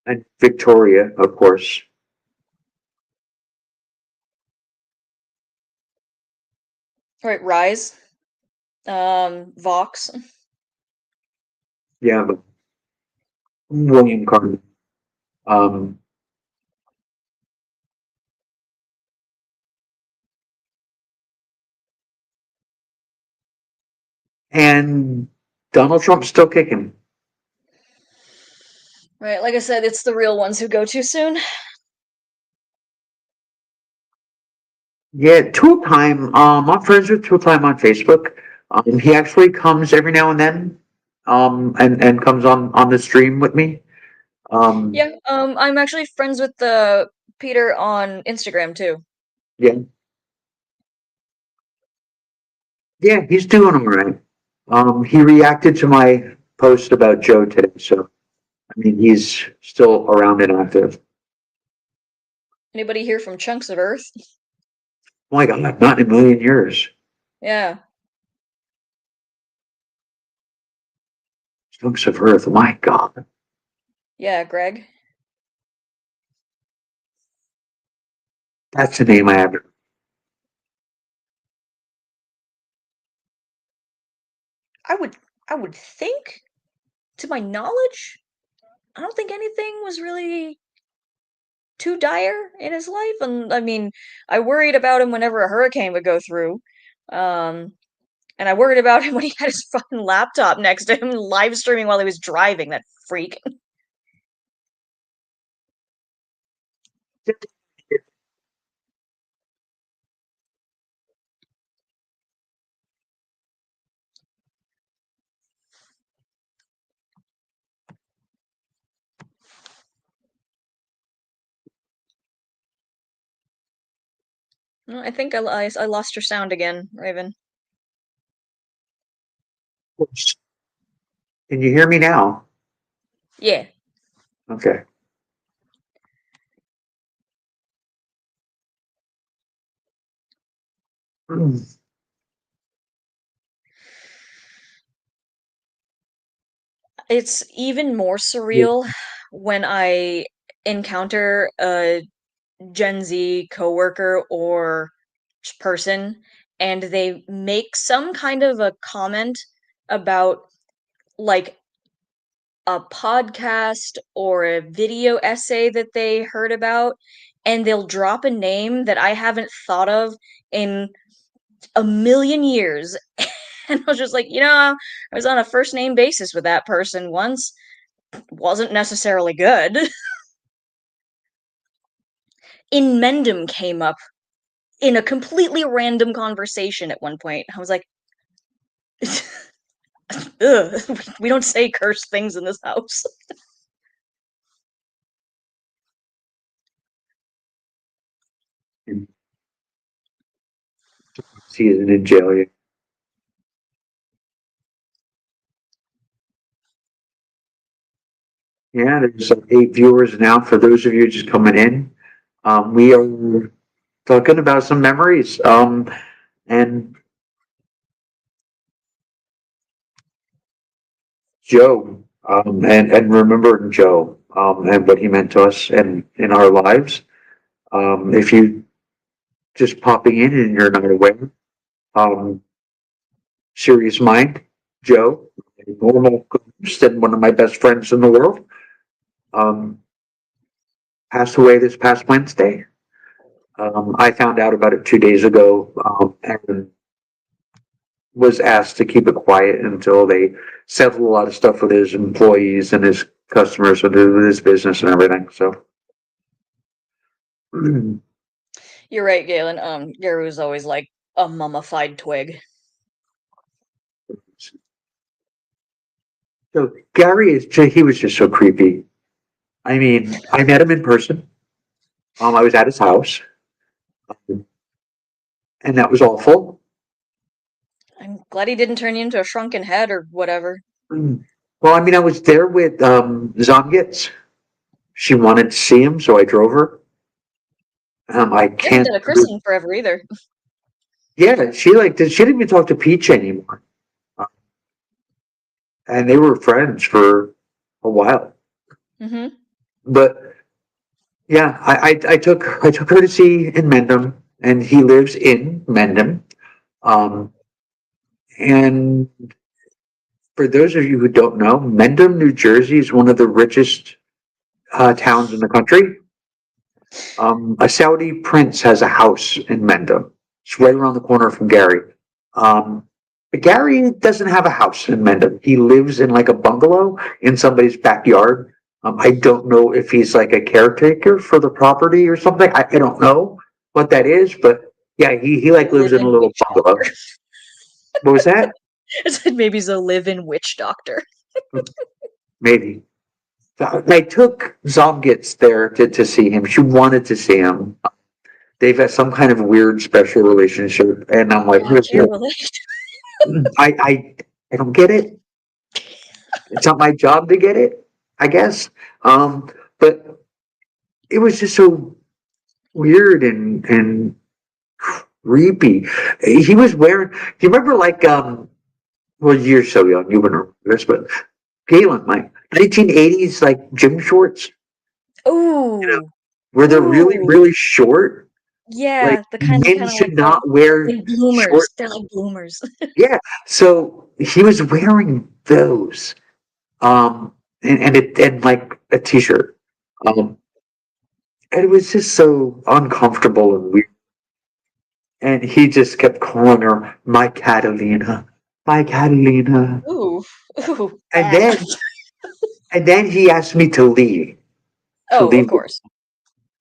and Victoria, of course. Right, Rise, Vox. Yeah, but William Carter. Um, and Donald Trump's still kicking. Right, like I said, it's the real ones who go too soon. Yeah, Tool Time. I'm friends with Tool Time on Facebook. He actually comes every now and then. And comes on the stream with me. Um, Yeah, I'm actually friends with the Peter on Instagram too. yeah, yeah, he's doing all right. He reacted to my post about Joe today, so I mean he's still around and active. Anybody here from Chunks of Earth? Oh my God, not in a million years. Yeah. Chunks of Earth. My God, Yeah, Greg. that's the name I have. I would I would think, to my knowledge, I don't think anything was really too dire in his life. And I mean, I worried about him whenever a hurricane would go through. Um, and I worried about him when he had his fucking laptop next to him live streaming while he was driving, that freak. I think I lost your sound again, Raven. Can you hear me now? Yeah. Okay. Hmm. It's even more Yeah. surreal when I encounter a Gen Z coworker or person and they make some kind of a comment about like a podcast or a video essay that they heard about, and they'll drop a name that I haven't thought of in a million years. And I was just like, I was on a first name basis with that person once. Wasn't necessarily good. In Mendham came up in a completely random conversation at one point. I was like, ugh, we don't say cursed things in this house. Season in jail. Yeah. Yeah, there's like 8 viewers now. For those of you just coming in, we are talking about some memories. And Joe, and remembering Joe, and what he meant to us and in our lives. If you just popping in and you're not aware, um, Serious Mind, Joe, a normal ghost and one of my best friends in the world, um, passed away this past Wednesday. I found out about it 2 days ago, and was asked to keep it quiet until they settled a lot of stuff with his employees and his customers and with his business and everything. So, You're right, Galen. Garu's always like a mummified twig. so Gary he was just so creepy. I mean, I met him in person. I was at his house, um, and that was awful. I'm glad he didn't turn you into a shrunken head or whatever. Mm. Well, I mean, I was there with Zomgitz. She wanted to see him, so I drove her. I He hasn't can't. done a christening forever either. Yeah, she didn't even talk to Peach anymore, uh, and they were friends for a while. Mm-hmm. But yeah, I took her to see in Mendham, and he lives in Mendham. Um, and for those of you who don't know, Mendham, New Jersey, is one of the richest towns in the country. A Saudi prince has a house in Mendham. It's right around the corner from Gary. But Gary doesn't have a house in Mendham. He lives in like a bungalow in somebody's backyard. I don't know if he's like a caretaker for the property or something. I don't know what that is, but yeah, he like lives Live in a in little witch bungalow. doctor. What was that? I said maybe he's a live-in witch doctor. Maybe. I took Zomgitz there to see him. She wanted to see him. They've had some kind of weird special relationship, and I'm like, Oh, I can't relate. I, I, I don't get it. It's not my job to get it, I guess. But it was just so weird and creepy. He was wearing. Do you remember like well, you're so young, you wouldn't remember this, but Galen, like 1980s like gym shorts, Ooh, where they're really ooh, really short. Like yeah, the men kind of should not wear like bloomers. short. They're like bloomers. Yeah, so he was wearing those, um, and like a t-shirt, um, and it was just so uncomfortable and weird. And he just kept calling her my Catalina, Ooh, ooh, and ah. then he asked me to Oh, of leave, course.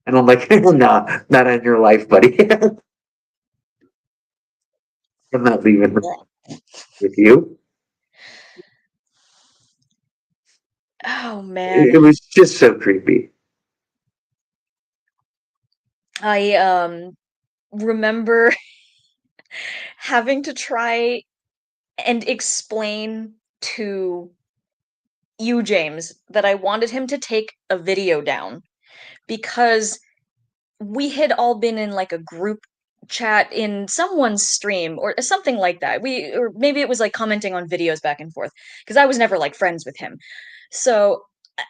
and I'm like, no, not on your life, buddy. I'm not leaving with you. Oh It, man, it was just so creepy. I remember having to try and explain to you, James, that I wanted him to take a video down because we had all been in like a group chat in someone's stream or something like that. Or maybe it was like commenting on videos back and forth because I was never like friends with him. So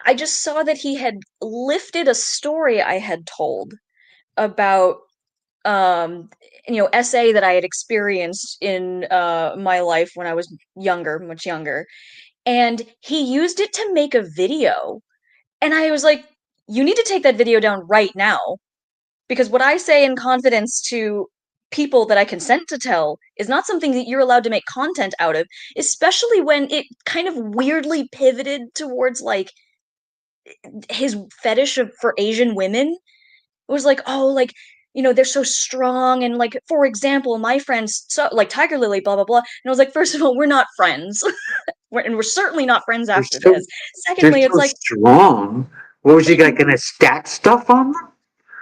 I just saw that he had lifted a story I had told about um SA that I had experienced in my life when I was younger, much younger, and he used it to make a video. And I was like, you need to take that video down right now because what I say in confidence to people that I consent to tell is not something that you're allowed to make content out of, especially when it kind of weirdly pivoted towards like his fetish for Asian women. It was like, oh, like, they're so strong. And like, for example, my friends, so like Tiger Lily, blah, blah, blah. And I was like, first of all, we're not friends. And we're certainly not friends They're after so this. they're Secondly, it's so like, strong. What was he it, gonna stack stuff on them?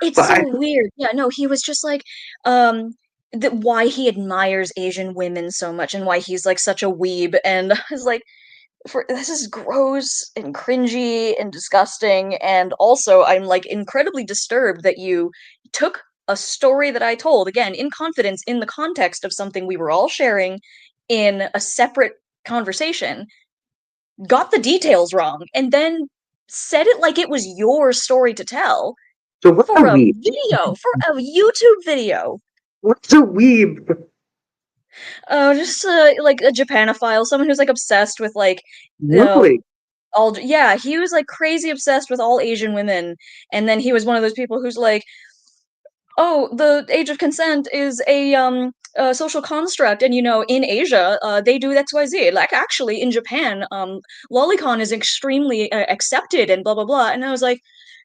it's But so I weird. Yeah, no, he was just like, um, why he admires Asian women so much and why he's like such a weeb. And I was like, this is gross and cringy and disgusting, and also I'm like incredibly disturbed that you took a story that I told, again, in confidence, in the context of something we were all sharing in a separate conversation, got the details wrong, and then said it like it was your story to tell So what's a for a weeb? video, for a YouTube video. What's a weeb? Oh, just like a Japanophile, someone who's like obsessed with like Really? yeah, he was like crazy obsessed with all Asian women, and then he was one of those people who's like, oh, the age of consent is a social construct, and in Asia, they do XYZ. Like actually, in Japan, lolicon is extremely accepted, and blah blah blah. And I was like,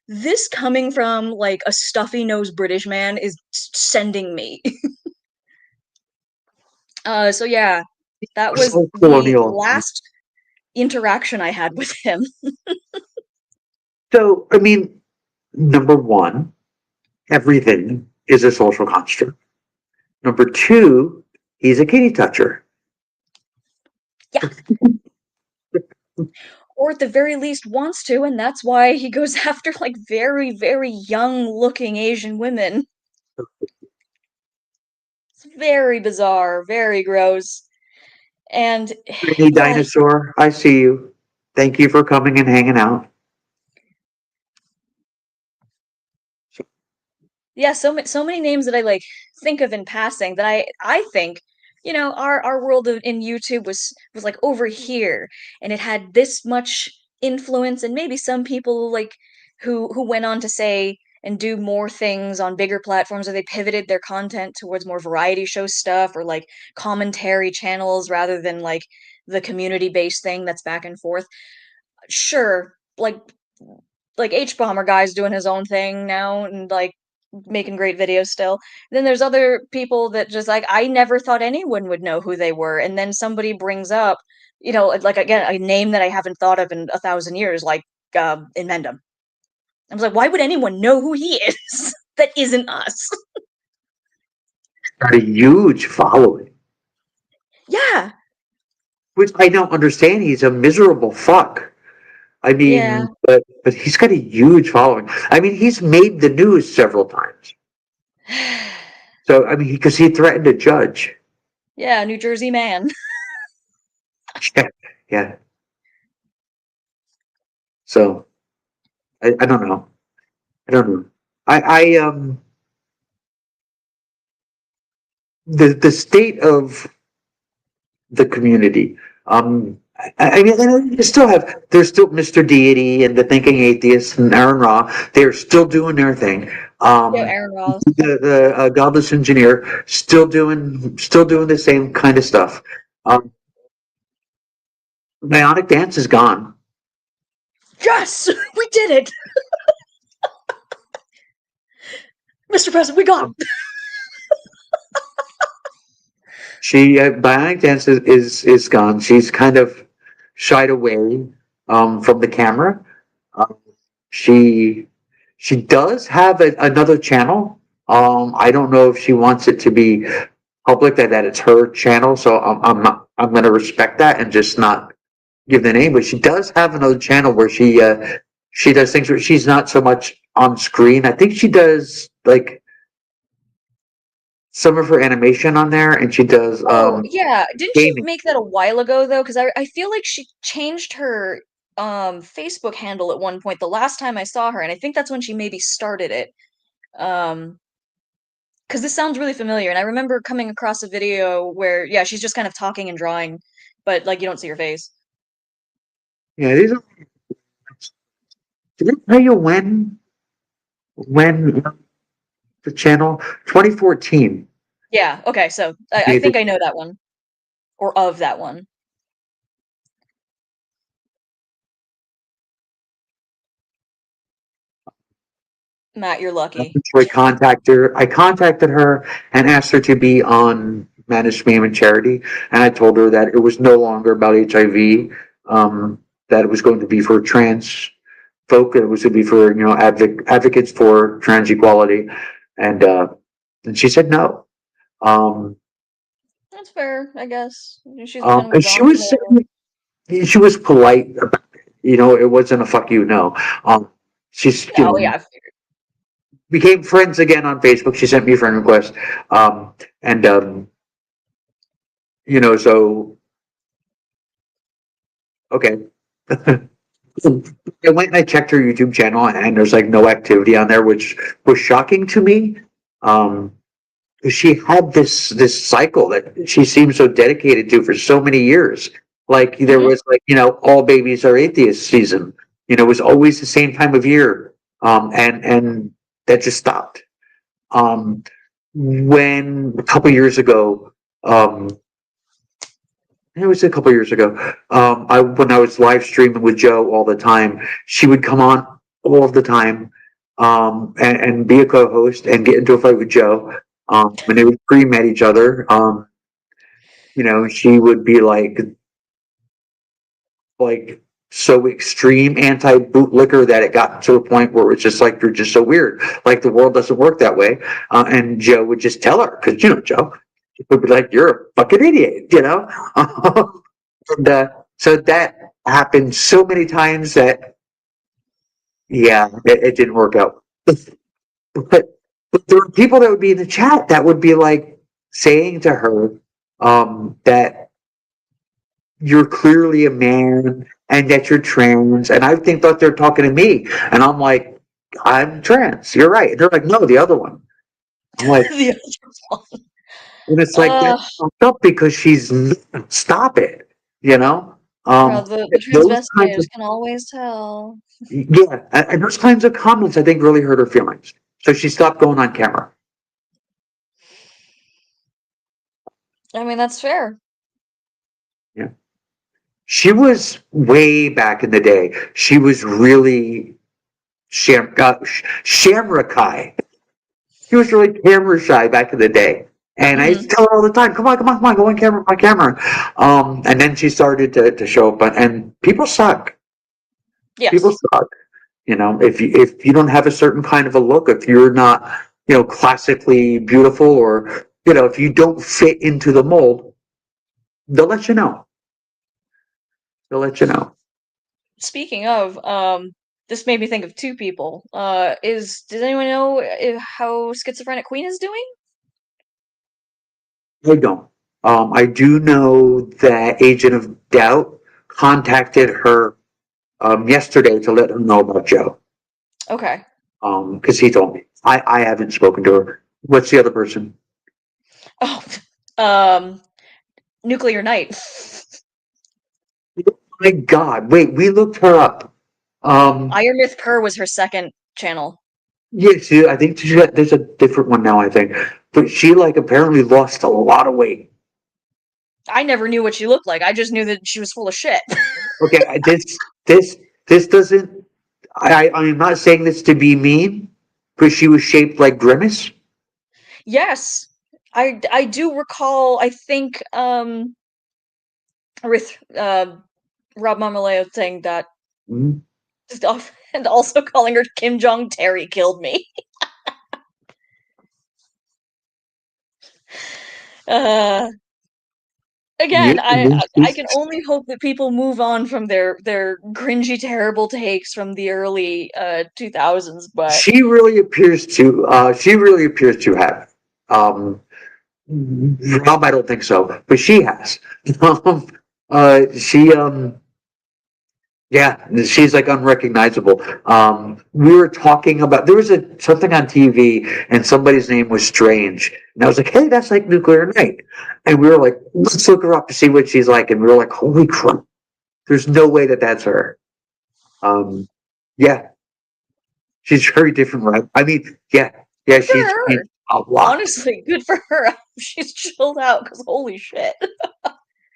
this coming from like a stuffy nosed British man is sending me. So yeah, that was So the colonial. last interaction I had with him. So, I mean, number one, everything is a social construct. Number two, he's a kitty toucher. Yeah. Or at the very least wants to, and that's why he goes after like very, very young looking Asian women. It's very bizarre, very gross. And Hey, yeah, dinosaur, I see you. Thank you for coming and hanging out. yeah, so many names that I like think of in passing that I think, our world in YouTube was like over here, and it had this much influence, and maybe some people like who went on to say and do more things on bigger platforms, or they pivoted their content towards more variety show stuff or like commentary channels rather than like the community based thing that's back and forth. Sure, like H Bomber guy's doing his own thing now and like making great videos still. Then there's other people that just like I never thought anyone would know who they were, and then somebody brings up, like again a name that I haven't thought of in 1,000 years, like Inmendum. I was like, why would anyone know who he is that isn't us? Got a huge following, Yeah, which I don't understand. He's a miserable fuck. I yeah, mean, but he's got a huge following. I mean, he's made the news several times. So I mean, because he threatened a judge. yeah, New Jersey man. Yeah, yeah. So I don't know. I don't know. I the state of the community. I mean, and you still have there's still Mr. Deity and the Thinking Atheists and Aaron Ra. They're still doing their thing. Yo, Aaron Ross. The Godless Engineer still doing the same kind of stuff. Um, Bionic Dance is gone. Yes, we did it, Mr. President. We got Um, she Bionic Dance is gone. She's kind of shied away from the camera. Um, she she does have another channel. I don't know if she wants it to be public that it's her channel. So I'm going to respect that and just not give the name. But she does have another channel where she does things where she's not so much on screen. I think she does like some of her animation on there, and she does Oh, yeah. Didn't she gaming. make that a while ago though? Because I feel like she changed her Facebook handle at one point the last time I saw her, and I think that's when she maybe started it. Um, because this sounds really familiar, and I remember coming across a video where yeah, she's just kind of talking and drawing, but like you don't see her face. Yeah, these are. Did it tell you when the channel 2014? Yeah, okay, so I think I know that one. Or of that one. Matt, you're lucky. So I contacted her and asked her to be on Managed Spam and Charity, and I told her that it was no longer about HIV, that it was going to be for trans folk, it was to be for advocates for trans equality, and she said no. Um, That's fair, I guess. She's been and moved on from there. she was polite about it. You know, it wasn't a fuck you, no. She's, you Oh know, yeah, became friends again on Facebook. She sent me a friend request. And, you know, so, okay. I went and I checked her YouTube channel and there's like no activity on there, which was shocking to me. Um, she had this cycle that she seemed so dedicated to for so many years. Like there hmm was like, you know, all babies are atheists season. You know, it was always the same time of year. And that just stopped. Um, when a couple years ago, um, it was a couple years ago. When I was live streaming with Joe all the time, she would come on all of the time, and be a co-host and get into a fight with Joe. When they would pre-met each other, you know, she would be like so extreme anti-bootlicker that it got to a point where it's just like you're just so weird. Like the world doesn't work that way. And Joe would just tell her because you know Joe would be like, "You're a fucking idiot," you know. And so that happened so many times that yeah, it didn't work out. But there were people that would be in the chat that would be like saying to her that you're clearly a man and that you're trans, and I think thought they're talking to me, and I'm like, I'm trans. You're right. And they're like, no, the other one. I'm like, the other one. and it's like that's fucked up because she's stop it, you know. Well, the Those kinds transvestigators of can always tell. yeah, and those kinds of comments I think really hurt her feelings. So she stopped going on camera. I mean, that's fair. Yeah. She was way back in the day. She was really shamrock shy. She was really camera shy back in the day. And I used to hmm tell her all the time, come on, go on camera. And then she started to show up and people suck. People Yes. suck. You know, if you don't have a certain kind of a look, if you're not, you know, classically beautiful or, you know, if you don't fit into the mold, they'll let you know. They'll let you know. Speaking of, this made me think of two people. Does anyone know how Schizophrenic Queen is doing? I don't. I do know that Agent of Doubt contacted her yesterday to let her know about Joe. Okay. Because he told me. I haven't spoken to her. What's the other person? Oh, um, Nuclear Knight. Oh my God! Wait, we looked her up. Iron Myth Purr was her second channel. Yes, I think there's a different one now. I think, but she like apparently lost a lot of weight. I never knew what she looked like. I just knew that she was full of shit. Okay, this doesn't. I'm not saying this to be mean, but she was shaped like Grimace. Yes. I do recall, I think, with Rob Mamaleo saying that Mhm. stuff and also calling her Kim Jong Terry killed me. Uh Yeah, again, I can only hope that people move on from their cringy, terrible takes from the early 2000s, but she really appears to. She really appears to have. Um, Rob, I don't think so, but she has. She yeah, she's like unrecognizable. We were talking about there was something on TV and somebody's name was Strange, and I was like, "Hey, that's like Nuclear Night," and we were like, "Let's look her up to see what she's like," and we were like, "Holy crap! There's no way that that's her." Yeah, she's very different, right? I mean, yeah, good for she's changed her. a lot. Honestly, good for her. She's chilled out because holy shit.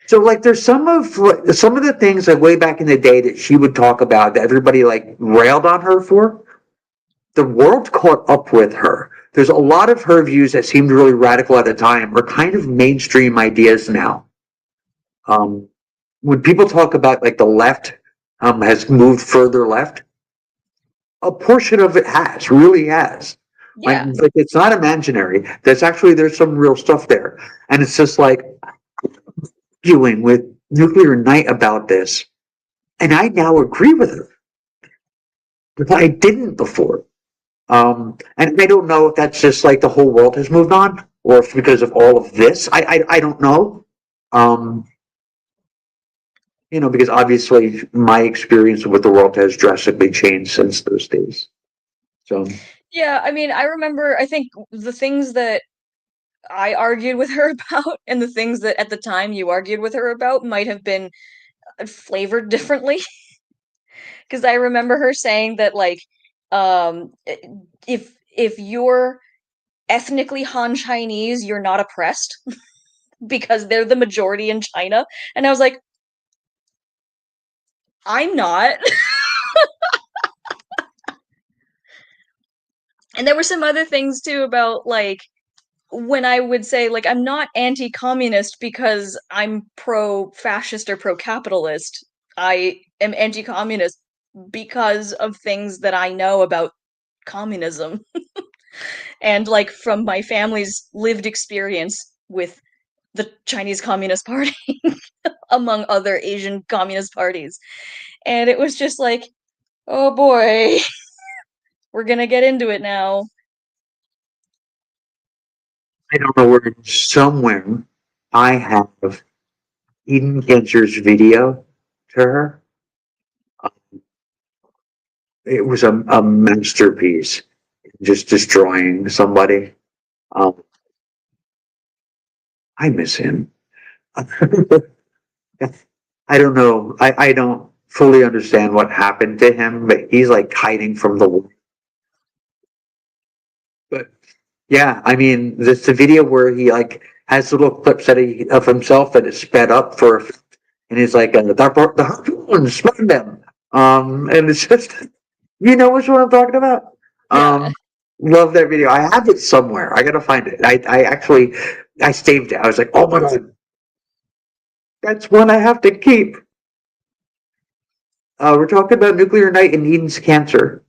So like there's some of the things like way back in the day that she would talk about that everybody like railed on her for. The world caught up with her. There's a lot of her views that seemed really radical at the time are kind of mainstream ideas now. Um, when people talk about like the left has moved further left, a portion of it has, really has. Yeah. Like it's not imaginary. There's some real stuff there. And it's just like arguing with Nuclear Night about this, and I now agree with her. But I didn't before. And I don't know if that's just like the whole world has moved on, or if because of all of this. I don't know. Um, because obviously my experience with the world has drastically changed since those days. So Yeah, I mean, I remember, I think the things that I argued with her about and the things that at the time you argued with her about might have been flavored differently. Because I remember her saying that, like, if you're ethnically Han Chinese, you're not oppressed because they're the majority in China. And I was like, I'm not. And there were some other things too about, like, when I would say, like, I'm not anti-communist because I'm pro-fascist or pro-capitalist. I am anti-communist because of things that I know about communism. And, like, from my family's lived experience with the Chinese Communist Party, among other Asian communist parties. And it was just like, oh boy, we're gonna get into it now. I don't know where somewhere I have Eden Cancer's video to her. It was a masterpiece, just destroying somebody. Um, I miss him. I don't know. I don't fully understand what happened to him, but he's like hiding from the world. But yeah, I mean, this the video where he like has little clips of himself that is sped up and he's like, the harpoons, smack them. And it's just, what I'm talking about. Yeah. Love that video. I have it somewhere. I gotta find it. I saved it. I was like, oh my god, that's one I have to keep. We're talking about Nuclear Night and Eden's Cancer.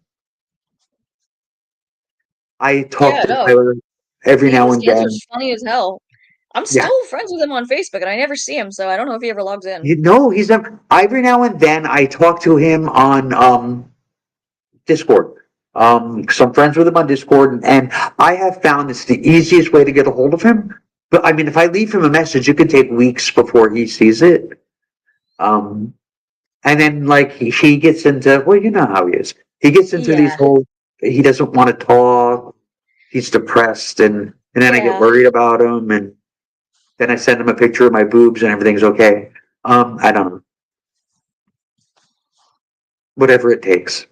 I talk Yeah, to no. Tyler every now Eden's and Cancer is then. funny as hell. I'm Yeah. still friends with him on Facebook, and I never see him, so I don't know if he ever logs in. He's never. Every now and then I talk to him on Discord. 'Cause I'm friends with him on Discord, and I have found it's the easiest way to get a hold of him. But I mean, if I leave him a message, it could take weeks before he sees it. Um, and then like he gets into, well, you know how he is. He gets into these Yeah. whole. He doesn't want to talk. He's depressed, and then I get Yeah. worried about him, and then I send him a picture of my boobs, and everything's okay. I don't know. Whatever it takes.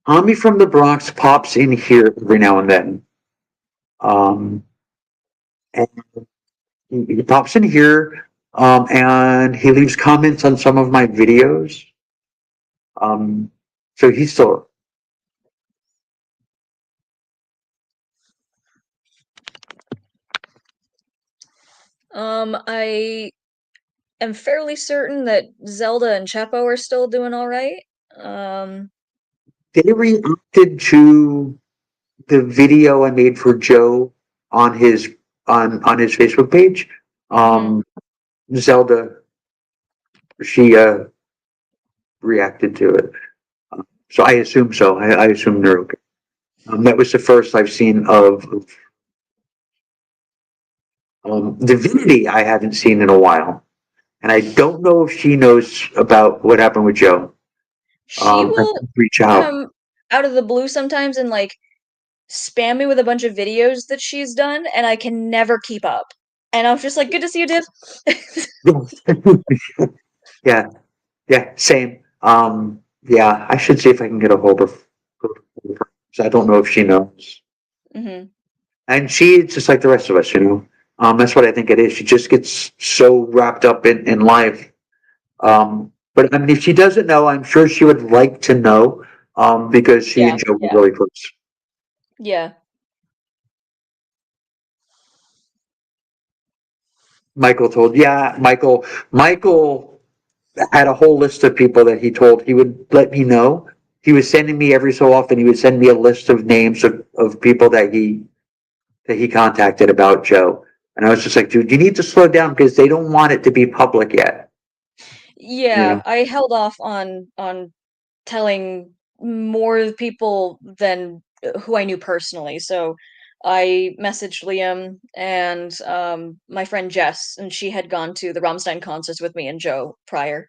Tommy from the Bronx pops in here every now and then. Um, and he pops in here, and he leaves comments on some of my videos. So he's still. I am fairly certain that Zelda and Chepo are still doing all right. They reacted to the video I made for Joe on his his Facebook page. Mhm. Zelda, she reacted to it. So I assume so. I assume they're okay. That was the first I've seen of Divinity. I haven't seen in a while, and I don't know if she knows about what happened with Joe. She I will can reach out. come out of the blue sometimes and, like, spam me with a bunch of videos that she's done, and I can never keep up. And I'm just like, good to see you, Div. Yeah, yeah, same. Yeah, I should see if I can get a hold of her. I don't know if she knows. Hmm. And she's just like the rest of us. That's what I think it is. She just gets so wrapped up in life. But I mean, if she doesn't know, I'm sure she would like to know, because she Yeah, and Joe were yeah, really close. yeah. Michael had a whole list of people that he told he would let me know. He was sending me every so often, he would send me a list of names of people that he contacted about Joe. And I was just like, dude, you need to slow down because they don't want it to be public yet. Yeah, I held off on telling more people than who I knew personally. So I messaged Liam and my friend Jess, and she had gone to the Rammstein concerts with me and Joe prior.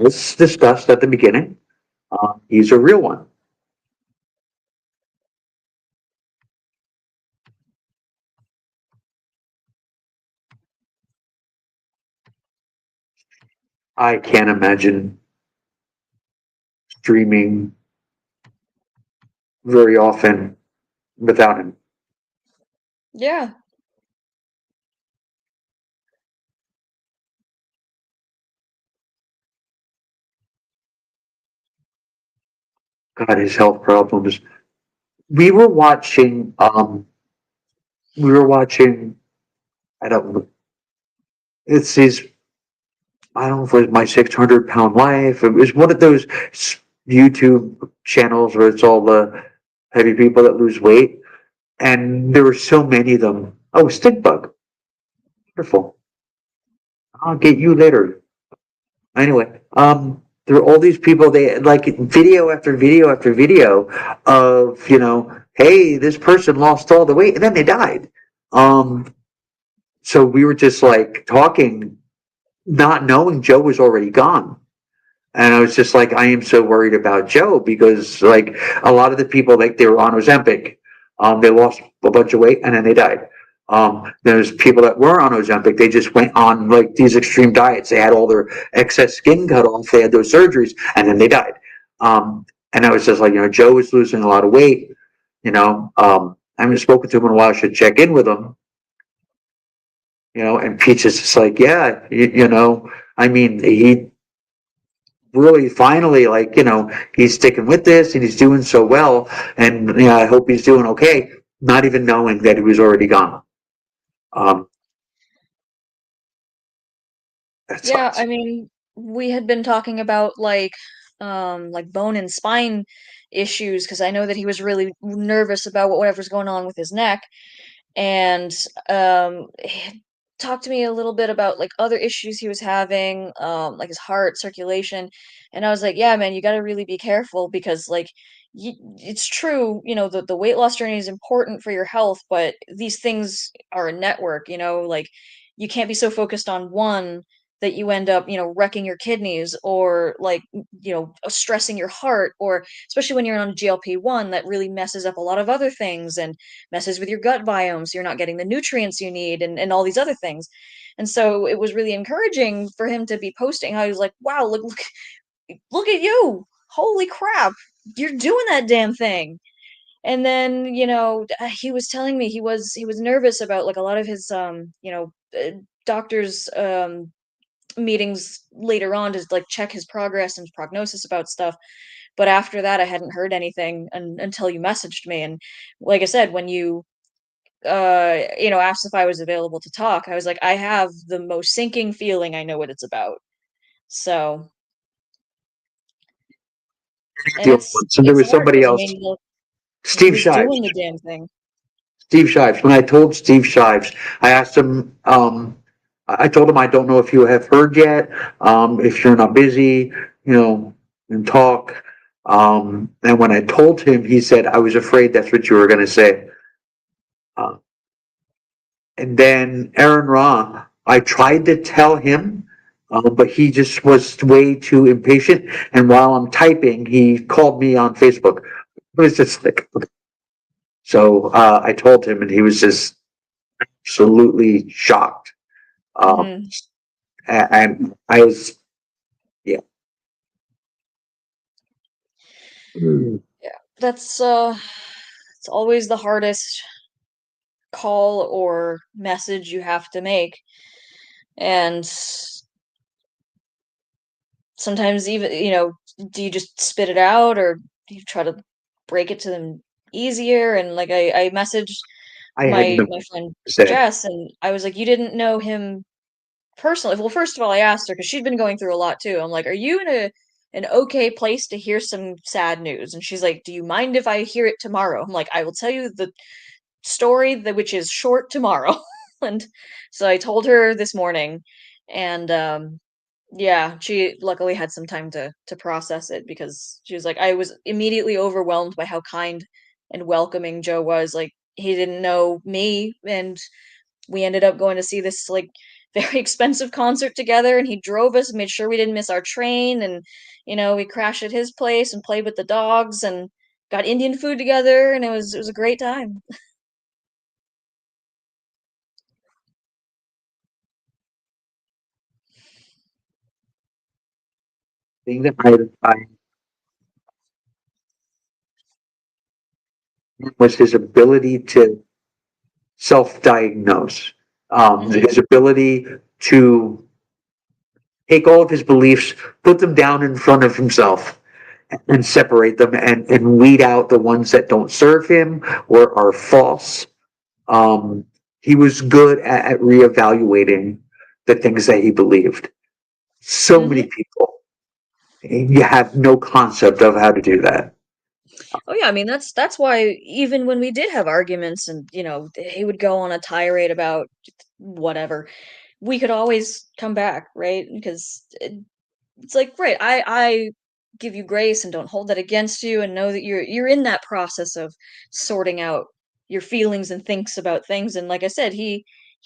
As discussed at the beginning, he's a real one. I can't imagine streaming very often without him. Yeah. God, his health problems. We were watching, we were watching, I don't know, it's his, I don't know if it was My 600 Pound Life. It was one of those YouTube channels where it's all the heavy people that lose weight. And there were so many of them. Oh, Stick Bug. Wonderful. I'll get you later. Anyway, there are all these people, they like video after video after video of, hey, this person lost all the weight and then they died. So we were just like talking, not knowing Joe was already gone. And I was just like, I am so worried about Joe because like a lot of the people, like they were on Ozempic, they lost a bunch of weight and then they died. There's people that were on Ozempic, they just went on like these extreme diets. They had all their excess skin cut off. They had those surgeries and then they died. And I was just like, Joe was losing a lot of weight, I haven't spoken to him in a while. I should check in with him, and Peach is just like, yeah, I mean, he really finally like, he's sticking with this and he's doing so well. And, I hope he's doing okay, not even knowing that he was already gone. Um, that Yeah, sucks. I mean, we had been talking about like bone and spine issues because I know that he was really nervous about whatever's going on with his neck. And he talked to me a little bit about like other issues he was having, like his heart circulation, and I was like, "Yeah, man, you got to really be careful because like it's true, the weight loss journey is important for your health, but these things are a network, like you can't be so focused on one that you end up, wrecking your kidneys or like, stressing your heart or especially when you're on a GLP-1 that really messes up a lot of other things and messes with your gut biome, so you're not getting the nutrients you need and all these other things. And so it was really encouraging for him to be posting how he was like, wow, look at you. Holy crap. You're doing that damn thing. And then, he was telling me he was nervous about like a lot of his doctors meetings later on to like check his progress and prognosis about stuff. But after that I hadn't heard anything until you messaged me. And like I said, when you asked if I was available to talk, I was like, I have the most sinking feeling I know what it's about. So, and The only it's one. So there it's was hard somebody because I else, mean, look, he Steve was Shives. doing the damn thing. Steve Shives. When I told Steve Shives, I asked him, I told him, I don't know if you have heard yet, if you're not busy, and talk. And when I told him, he said, I was afraid that's what you were going to say. Uh, and then Aaron Ra, I tried to tell him, but he just was way too impatient. And while I'm typing, he called me on Facebook. It was just like, so I told him, and he was just absolutely shocked. Um, Hmm. and I was, yeah. Mm. Yeah, it's always the hardest call or message you have to make. And sometimes even, do you just spit it out or do you try to break it to them easier? And like I messaged I had my no my friend to say. Jess and I was like, you didn't know him personally. Well, first of all, I asked her because she'd been going through a lot too. I'm like, are you in a an okay place to hear some sad news. And she's like, "Do you mind if I hear it tomorrow?" I'm like, "I will tell you the story that which is short tomorrow." And so I told her this morning, and yeah, she luckily had some time to process it because she was like, I was immediately overwhelmed by how kind and welcoming Joe was. Like he didn't know me, and we ended up going to see this like very expensive concert together, and he drove us and made sure we didn't miss our train, and we crashed at his place and played with the dogs and got Indian food together, and it was a great time. Thing that I was his ability to self-diagnose, Mhm. his ability to take all of his beliefs, put them down in front of himself, and separate them and weed out the ones that don't serve him or are false. Um, he was good at reevaluating the things that he believed. So many Mhm. people, you have no concept of how to do that. Oh yeah, I mean that's why even when we did have arguments and he would go on a tirade about whatever, we could always come back, right? Because it's like, right, I give you grace and don't hold that against you, and know that you're in that process of sorting out your feelings and thinks about things. And like I said, he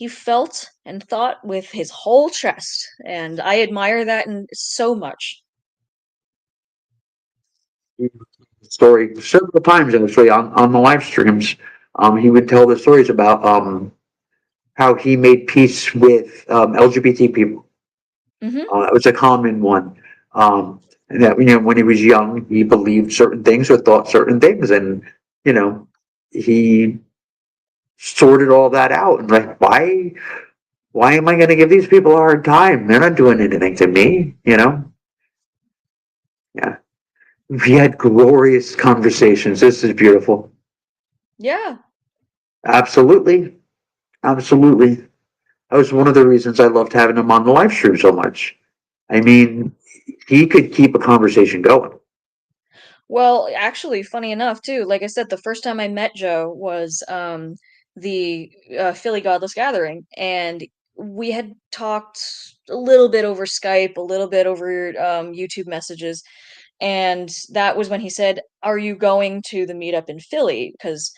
felt and thought with his whole chest, and I admire that and so much. Story several times actually on the live streams. He would tell the stories about how he made peace with LGBT people. Mhm. It was a common one. And that when he was young, he believed certain things or thought certain things, and you know, he sorted all that out. And like, why am I going to give these people a hard time? They're not doing anything to me. Yeah. We had glorious conversations. This is beautiful. Yeah. Absolutely, absolutely. That was one of the reasons I loved having him on the live stream so much. I mean, he could keep a conversation going. Well, actually, funny enough, too, like I said, the first time I met Joe was the Philly Godless Gathering, and we had talked a little bit over Skype, a little bit over YouTube messages, and that was when he said, "Are you going to the meetup in Philly?" Because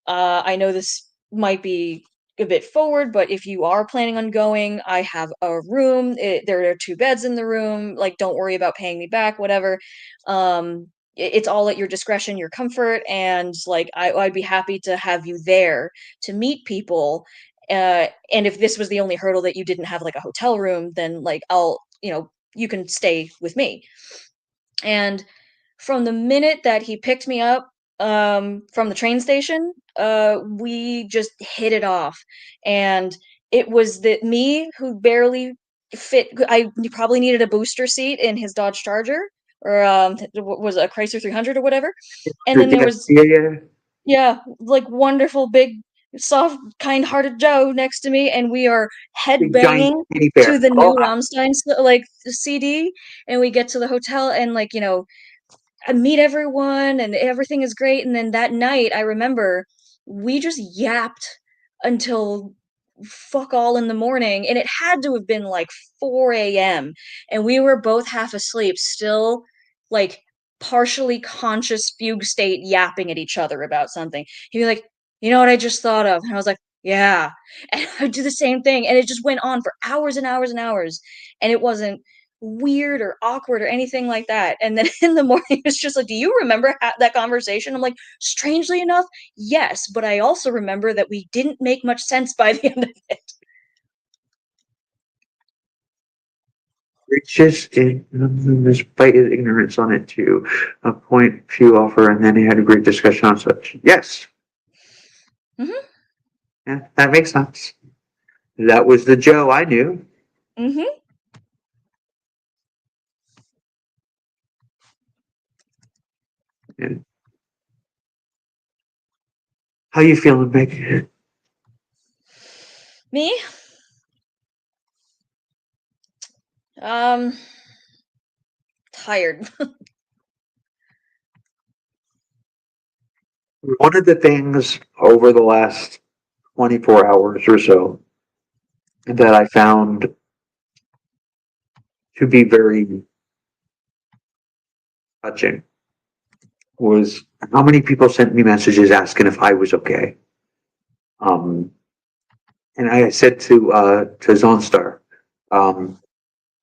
I know this might be a bit forward, but if you are planning on going, I have a room. There are two beds in the room. Like, don't worry about paying me back, whatever. It's all at your discretion, your comfort, and like I'd be happy to have you there to meet people. And if this was the only hurdle that you didn't have like a hotel room, then like you can stay with me. And from the minute that he picked me up, from the train station, we just hit it off, and it was that me who barely fit. I probably needed a booster seat in his Dodge Charger, or was it a Chrysler 300 or whatever. And then there Yeah, was, yeah, yeah. yeah, like wonderful big soft kind-hearted Joe next to me, and we are Big giant headbanging teddy to bear. the Oh, new Rammstein like CD, and we get to the hotel, and like I meet everyone and everything is great. And then that night, I remember we just yapped until fuck all in the morning. And it had to have been like 4 a.m. And we were both half asleep, still like partially conscious fugue state, yapping at each other about something. He'd be like, "You know what I just thought of?" And I was like, "Yeah." And I'd do the same thing. And it just went on for hours and hours and hours. And it wasn't weird or awkward or anything like that. And then in the morning, it's just like, "Do you remember that conversation?" I'm like, "Strangely enough, yes, but I also remember that we didn't make much sense by the end of it." riches in despite his ignorance on it too. A point few offer, and then he had a great discussion on such. Yes, Mhm. yeah, that makes sense. That was the Joe I knew. Mhm. Yeah. How you feeling, Meg? Me? Um tired. One of the things over the last 24 hours or so that I found to be very touching was how many people sent me messages asking if I was okay. Um, and I said to Zonstar, um,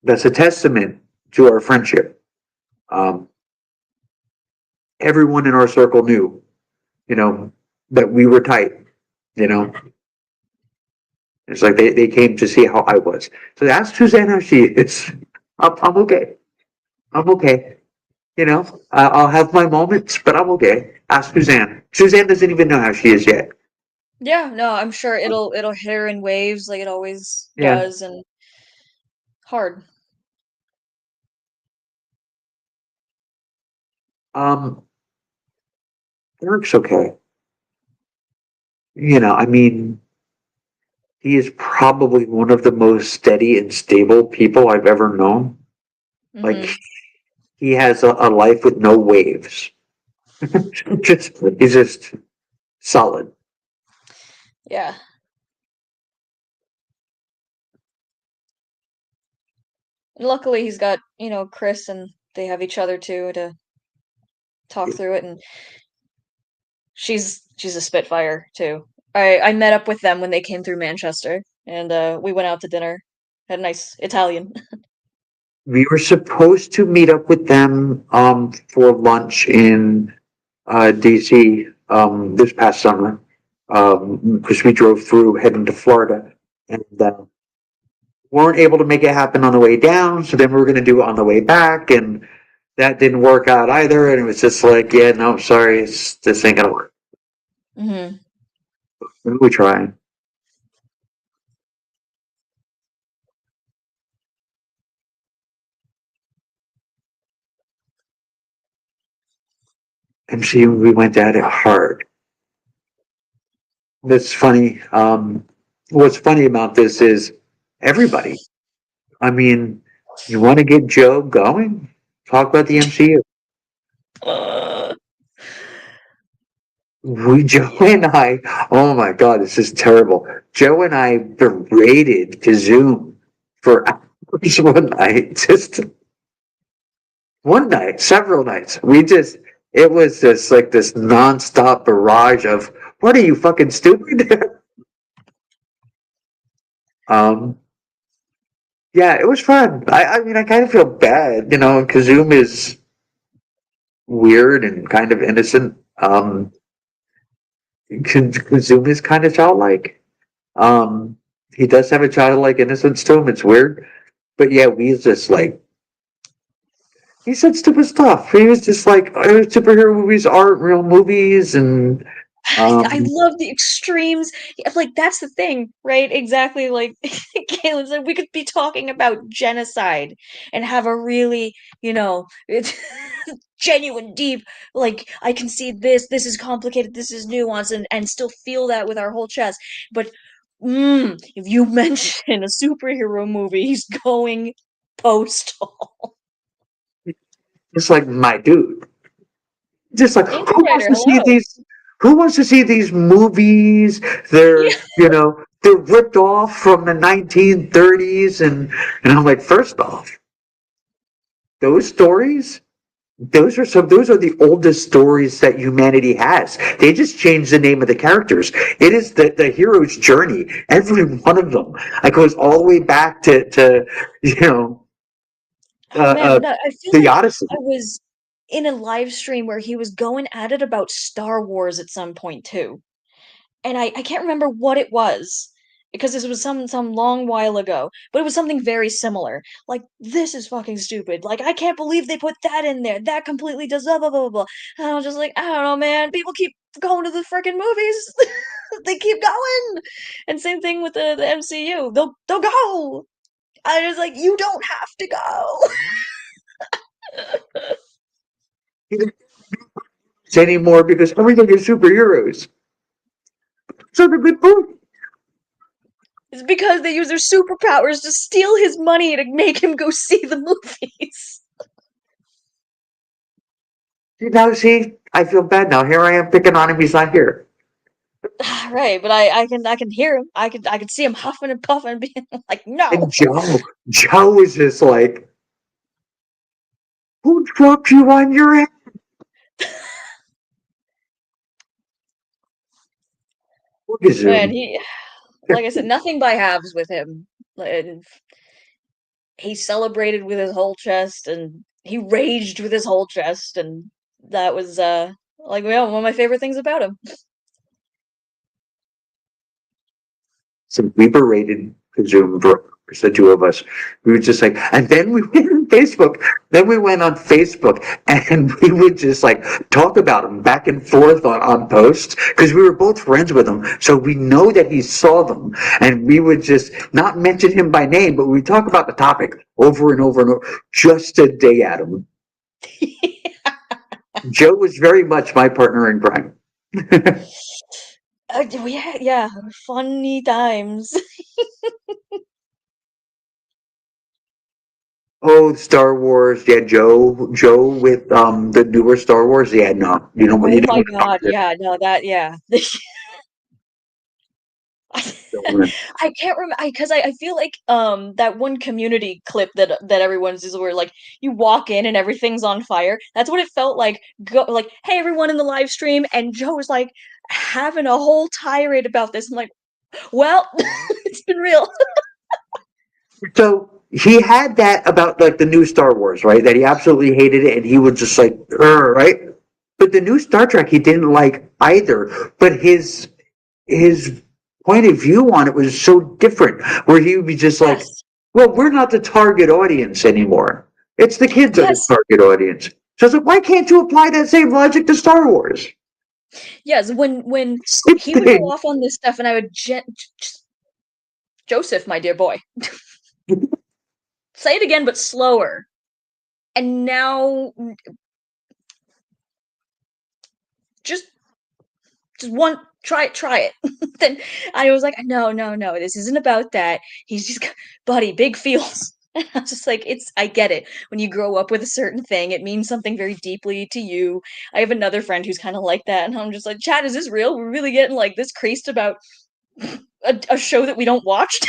that's a testament to our friendship. Um, Everyone in our circle knew, that we were tight. You know, it's like they came to see how I was. So ask Suzanne how she is. I'm okay. I'm okay. I'll have my moments, but I'm okay. Ask Suzanne. Suzanne doesn't even know how she is yet. Yeah, no, I'm sure it'll hit her in waves like it always Yeah. does, and hard. Um, Eric's okay. I mean, he is probably one of the most steady and stable people I've ever known. Like, Hmm. he has a life with no waves. He's just solid. Yeah. And luckily he's got, Chris, and they have each other too to talk through it, and she's a spitfire too. I met up with them when they came through Manchester, and we went out to dinner. Had a nice Italian. We were supposed to meet up with them for lunch in DC this past summer because we drove through heading to Florida and weren't able to make it happen on the way down. So then we were going to do it on the way back, and that didn't work out either. And it was just like, yeah, no, sorry, this ain't gonna work. Hmm. We try. And see, we went at it hard. That's funny. What's funny about this is everybody. I mean, you want to get Joe going? Talk about the MCU. Uh, Joe and I, oh my God, this is terrible. Joe and I berated Kazoom for hours one night, just one night, several nights. It was just like this nonstop barrage of, what are you fucking stupid? um, yeah, it was fun. I mean, I kind of feel bad, Kazoom is weird and kind of innocent. Kazoom is kind of childlike. Um, he does have a childlike innocence to him. It's weird, but yeah, we just like he said stupid stuff. He was just like, oh, superhero movies aren't real movies, and I um, love the extremes. Yeah, like that's the thing, right? Exactly. Like Caitlin said, we could be talking about genocide and have a really, it's genuine, deep. Like I can see this. This is complicated. This is nuanced, and still feel that with our whole chest. But if you mention a superhero movie, he's going postal. it's like my dude. Just like Angel Writer, hello. who wants to see these movies? Yeah. They're ripped off from the 1930s, and I'm like, first off, those stories. Those are the oldest stories that humanity has. They just changed the name of the characters. It is the hero's journey. Every one of them. It goes all the way back to you know uh, Oh man, uh, no, I feel the like Odyssey. I was in a live stream where he was going at it about Star Wars at some point too. And I can't remember what it was because this was some long while ago, but it was something very similar. Like, this is fucking stupid. Like, I can't believe they put that in there. That completely does blah blah blah blah. Blah. And I was just like, I don't know, man. People keep going to the freaking movies. They keep going. And same thing with the MCU. They'll go. I was like, you don't have to go. Anymore because everything is superheroes. So the good food. It's because they use their superpowers to steal his money to make him go see the movies. Now see, I feel bad now. Here I am picking on him. He's not here. Right, but I can hear him. I can see him huffing and puffing, being like, And no. Joe was just like, who dropped you on your head? Look at And Zoom. like I said, nothing by halves with him. And he celebrated with his whole chest, and he raged with his whole chest, and that was like, well, one of my favorite things about him. So we berated the Zoom for the two of us. We were just like, and then we went on Facebook. Then we went on Facebook and we would just like talk about him back and forth on posts because we were both friends with him. So we know that he saw them and we would just not mention him by name, but we talk about the topic over and over and over just to dig at him. Joe was very much my partner in crime. Yeah, yeah, funny times. Oh, Star Wars. Yeah, Joe with the newer Star Wars. Yeah, no. You Oh don't my want to talk God, yeah, no, that, yeah. to I can't remember because I feel like that one community clip that everyone's is where like you walk in and everything's on fire. That's what it felt like. Like, hey everyone in the live stream, and Joe was like having a whole tirade about this. I'm like, well, it's been real. So he had that about like the new Star Wars, right? That he absolutely hated it and he would just like, right? But the new Star Trek he didn't like either. But his point of view on it was so different, where he would be just like, Yes, well, we're not the target audience anymore. It's the kids are the yes, target audience. So it's like, why can't you apply that same logic to Star Wars? yes. When Same he would go thing. off on this stuff, and I would Joseph, my dear boy, say it again, but slower. And now just just one try it. Then I was like, no, no, no, this isn't about that. He's just buddy, big feels. And I was just like, I get it. When you grow up with a certain thing, it means something very deeply to you. I have another friend who's kind of like that, and I'm just like, Chad, is this real? We're really getting like this creased about a show that we don't watch.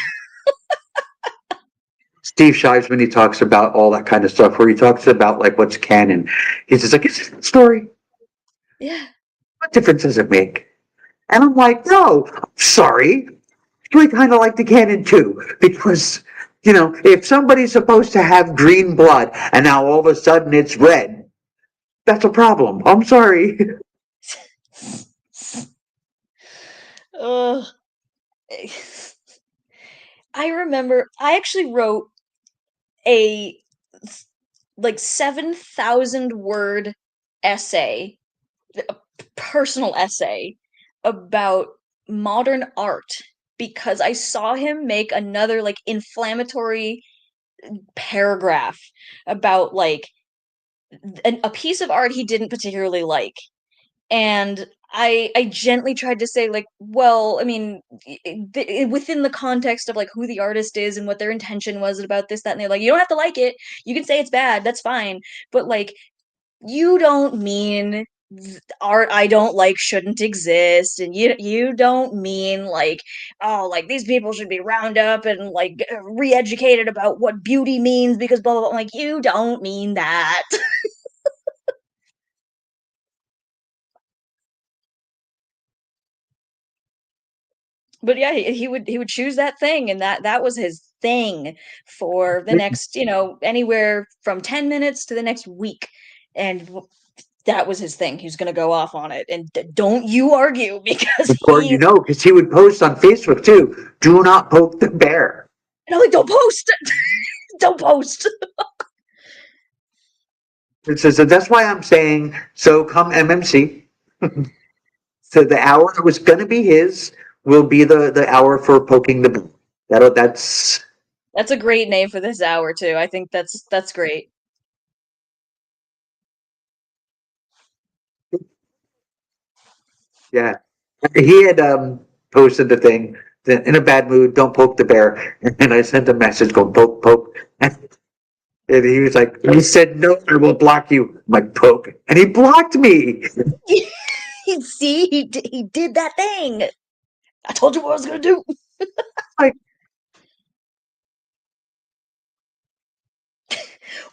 Steve Shives, when he talks about all that kind of stuff, where he talks about like what's canon, he's just like, it's a story. Yeah. What difference does it make? And I'm like, no, I'm sorry. I kind of like the canon too, because, if somebody's supposed to have green blood and now all of a sudden it's red, that's a problem. I'm sorry. Ugh. I remember I actually wrote a like 7,000 word essay, a personal essay about modern art because I saw him make another like inflammatory paragraph about like a piece of art he didn't particularly like. And I gently tried to say like, well, I mean, within the context of like who the artist is and what their intention was about this, that, and they're like, you don't have to like it. You can say it's bad. That's fine. But like, you don't mean art I don't like shouldn't exist, and you don't mean like, oh, like these people should be round up and like re-educated about what beauty means because blah blah blah. I'm like, you don't mean that. But yeah, he would choose that thing, and that was his thing for the next, anywhere from 10 minutes to the next week. And that was his thing. He was going to go off on it, and don't you argue because Or, he because he would post on Facebook too, do not poke the bear. no, like, don't post. Don't post. So that's why I'm saying, so come MMC. So the hour that was going to be his will be the hour for poking the bear. That's, That's a great name for this hour too. I think that's great. yeah. He had posted the thing that in a bad mood, don't poke the bear. And I sent a message going, poke, poke. And he was like, "You said no, I will block you." I'm like, poke. And he blocked me. See, he did that thing. I told you what I was gonna do. Like,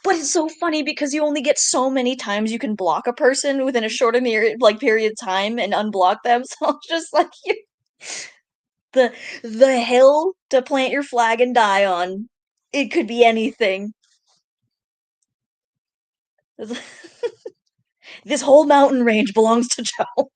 But it's so funny because you only get so many times you can block a person within a short period of time and unblock them. So it's just like the hill to plant your flag and die on. It could be anything. This whole mountain range belongs to Joe.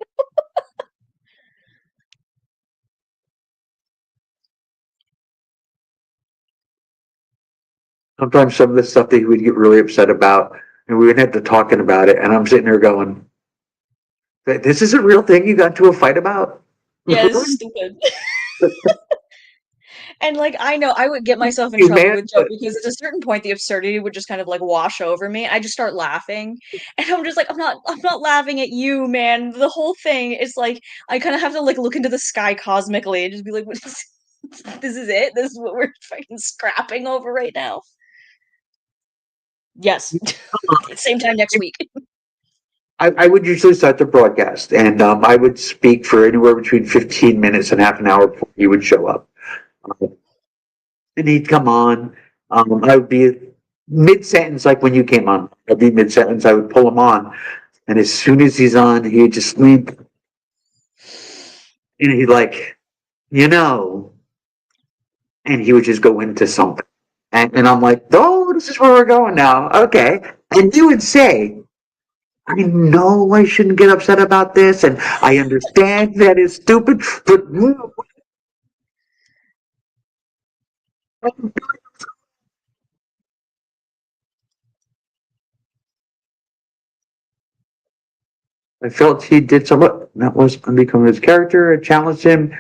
sometimes some of the stuff that he would get really upset about, and we would end up talking about it, and I'm sitting there going, "This is a real thing you got into a fight about?" Yeah, this is stupid. And like I know I would get myself in You trouble man, with Joe because at a certain point the absurdity would just kind of like wash over me. I just start laughing. And I'm just like, I'm not laughing at you, man. The whole thing is like I kind of have to like look into the sky cosmically and just be like, this is it? This is what we're fucking scrapping over right now. Yes. Same time next week. I would usually start the broadcast, and I would speak for anywhere between 15 minutes and half an hour before he would show up. And he'd come on. I would be mid sentence, like when you came on. I'd be mid sentence. I would pull him on, and as soon as he's on, he'd just lean, and he'd like, you know, and he would just go into something, and I'm like, oh, this is where we're going now. Okay, and you would say, I know I shouldn't get upset about this, and I understand that it's stupid, but I felt he did somewhat that was unbecoming his character. It challenged him.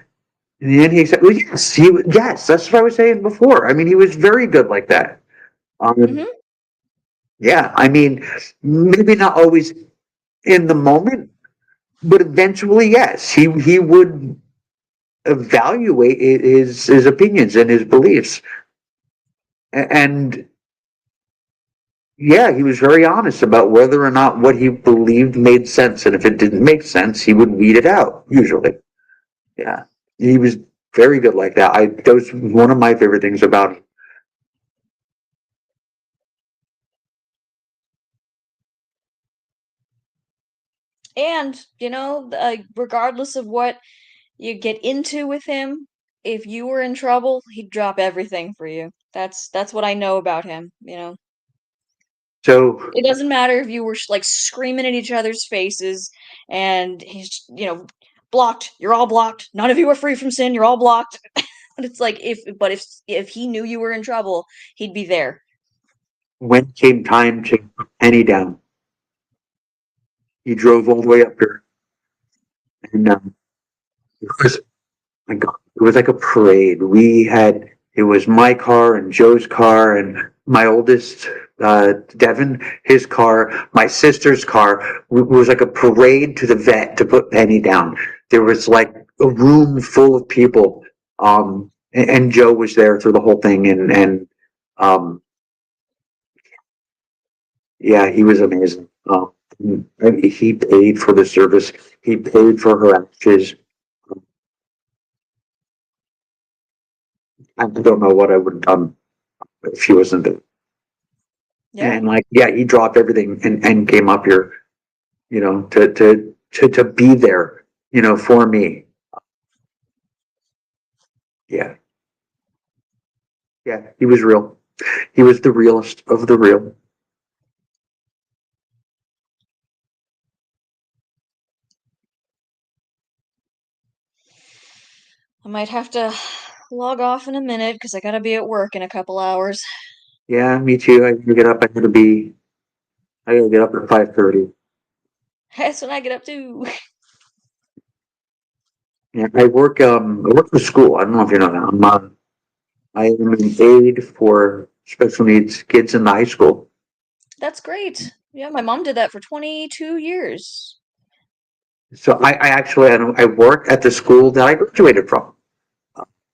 In the end, he said, well, yes, yes, that's what I was saying before. I mean, he was very good like that. Mhm. Yeah, I mean, maybe not always in the moment, but eventually, yes, he would evaluate his opinions and his beliefs. And yeah, he was very honest about whether or not what he believed made sense. And if it didn't make sense, he would weed it out, usually. Yeah. He was very good like that. That was one of my favorite things about him. And, regardless of what you get into with him, if you were in trouble, he'd drop everything for you. That's what I know about him. So It doesn't matter if you were like screaming at each other's faces and blocked. You're all blocked. None of you are free from sin. You're all blocked. But it's like if he knew you were in trouble, he'd be there. when came time to put Penny down, he drove all the way up here. And it was, my God, it was like a parade. It was my car and Joe's car and my oldest, Devin, his car, my sister's car. It was like a parade to the vet to put Penny down. There was like a room full of people. And Joe was there through the whole thing. Um, yeah, he was amazing. And he paid for the service. He paid for her ashes. I don't know what I would have done if she wasn't there. Yeah. And like, yeah, he dropped everything and came up here, to be there, for me. Yeah. Yeah, he was real. He was the realest of the real. I might have to log off in a minute because I gotta be at work in a couple hours. Yeah, me too. I gotta get up at 5:30. That's when I get up too. Yeah, I work for school. I don't know if you know that. I am an aide for special needs kids in the high school. That's great. Yeah, my mom did that for 22 years. So I work at the school that I graduated from.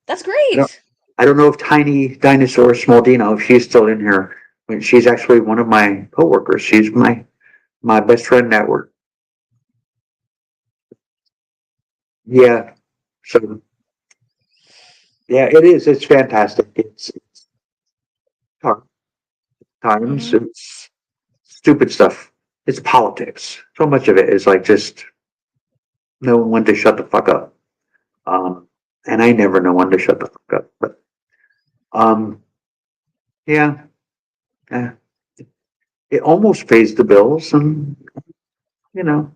That's I don't, great. I don't know if Tiny Dinosaur Smaldino, if she's still in here, When she's actually one of my coworkers. She's my best friend at work. Yeah. So yeah, it is. It's fantastic. It's hard times. Mhm. It's stupid stuff. It's politics. So much of it is like just know when to shut the fuck up. Um, and I never know when to shut the fuck up. But um, yeah, yeah. It almost pays the bills, and you know,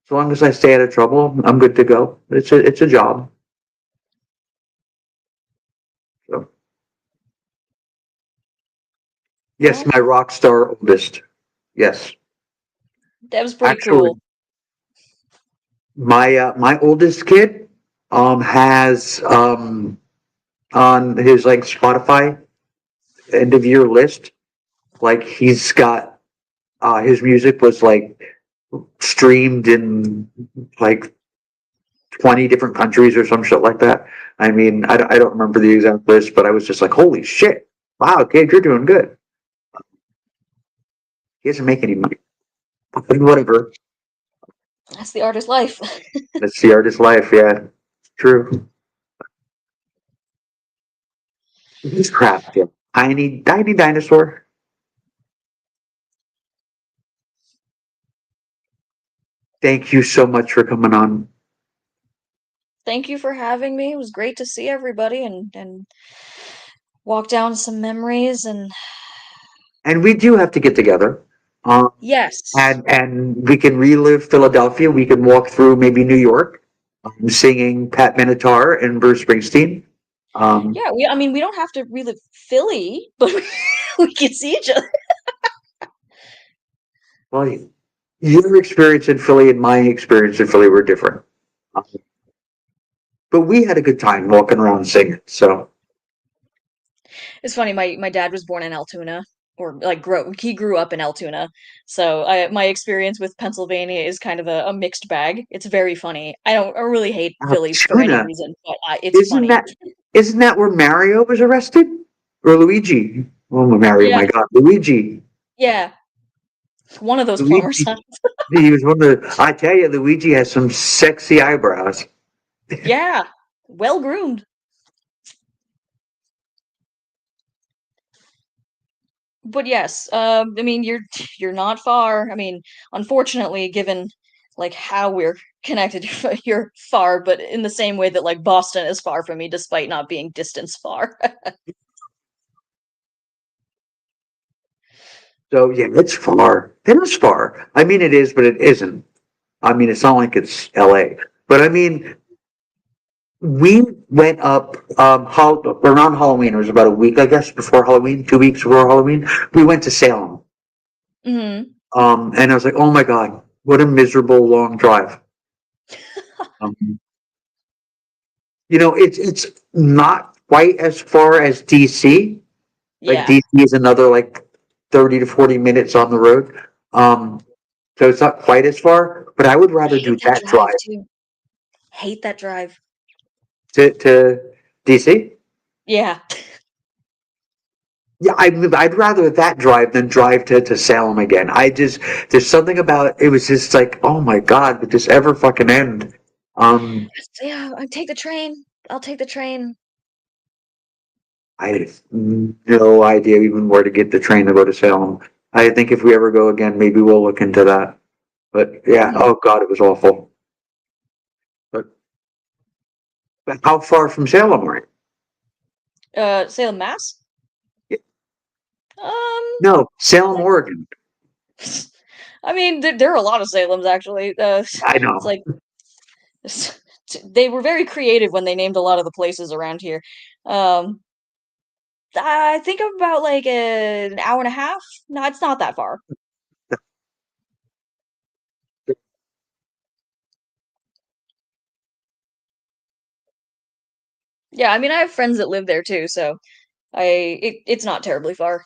as long as I stay out of trouble, I'm good to go. It's a job. So yes, Well, my rock star oldest. Yes, that was pretty actually, cool. my oldest kid has on his like Spotify end of year list, like he's got his music was like streamed in like 20 different countries or some shit like that. I mean, I don't remember the exact list, but I was just like, holy shit. Wow, kid, you're doing good. He doesn't make any money. But whatever. That's the artist life. That's the artist's life. Yeah, true. He's crap. Yeah. Tiny dinosaur. Thank you so much for coming on. Thank you for having me. It was great to see everybody and walk down some memories and And we do have to get together. Um, yes. and we can relive Philadelphia. We can walk through maybe New York, singing Pat Benatar and Bruce Springsteen. Um, Yeah, I mean we don't have to relive Philly, but we can see each other. well, your experience in Philly and my experience in Philly were different, um, but we had a good time walking around singing. So It's funny, my dad was born in Altoona, or like he grew up in Altoona. So my experience with Pennsylvania is kind of a mixed bag. It's very funny. I don't really hate Philly for any Tuna, reason, but it's isn't funny. that isn't that where Mario was arrested or Luigi? Oh, Mario, Yeah, my God, Luigi. yeah. One of those plumbers. Luigi, he was one of the. I tell you, Luigi has some sexy eyebrows. Yeah, well groomed. But yes, I mean you're not far. I mean, unfortunately, given like how we're connected, you're far, but in the same way that like Boston is far from me, despite not being distance far. So yeah, it's far. It is far. I mean, it is, but it isn't. I mean, it's not like it's L.A. But I mean, we went up around Halloween. It was about a week, I guess, before Halloween, 2 weeks before Halloween. We went to Salem, Hmm. and I was like, "Oh my God, what a miserable long drive." Um, it's not quite as far as DC. Like Yeah. DC is another like 30 to 40 minutes on the road. Um, so it's not quite as far, but I would rather Hate do that that drive drive too. Hate that drive. to DC. Yeah. Yeah, I'd rather that drive than drive to Salem again. There's something about it was just like, oh my God, would this ever fucking end? Um, Yeah, I take the train. I'll take the train. I have no idea even where to get the train to go to Salem. I think if we ever go again, maybe we'll look into that. But yeah, Hmm. oh God, it was awful. But, but how far from Salem are you? Salem, Mass? Yeah, Um, no, Salem, like, Oregon. I mean, there are a lot of Salems actually. I It's know. like they were very creative when they named a lot of the places around here. Um, I think about like an hour and a half. No, it's not that far. Yeah, I mean, I have friends that live there too, so it's not terribly far.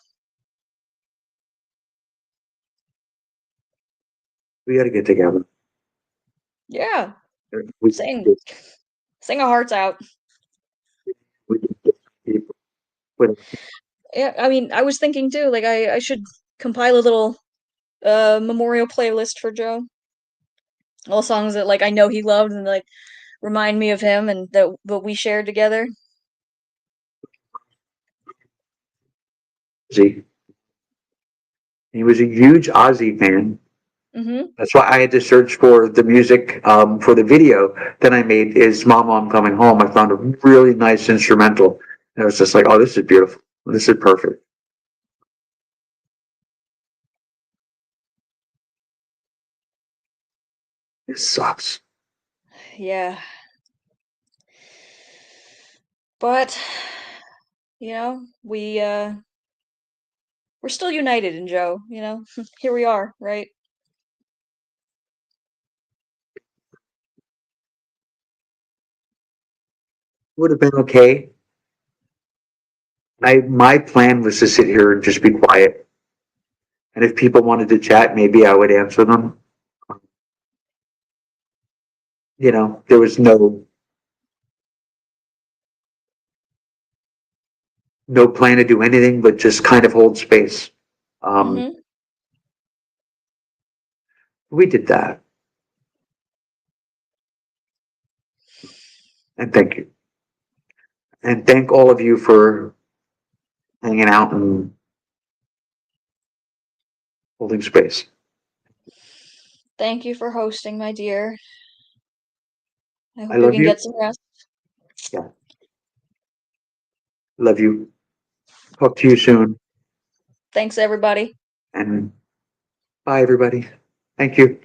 We got to get together. Yeah, We, sing, sing our hearts out. we, we, yeah, I mean, I was thinking too, like I should compile a little memorial playlist for Joe. All songs that like I know he loved and like remind me of him and that what we shared together. Ozzy. He was a huge Ozzy fan. Mm-hmm. That's why I had to search for the music for the video that I made is Mama, I'm Coming Home. I found a really nice instrumental. And I was just like, oh, this is beautiful. This is perfect. It sucks. Yeah. But you know, we're still united in Joe, you know? Here we are, right? Would have been okay. My plan was to sit here and just be quiet. And if people wanted to chat, maybe I would answer them. You know, there was no plan to do anything but just kind of hold space. Um, Mm-hmm. we did that. And thank you. And thank all of you for hanging out and holding space. Thank you for hosting, my dear. I I hope you love can you. get some rest. Yeah. Love you. Talk to you soon. Thanks, everybody. And bye, everybody. Thank you.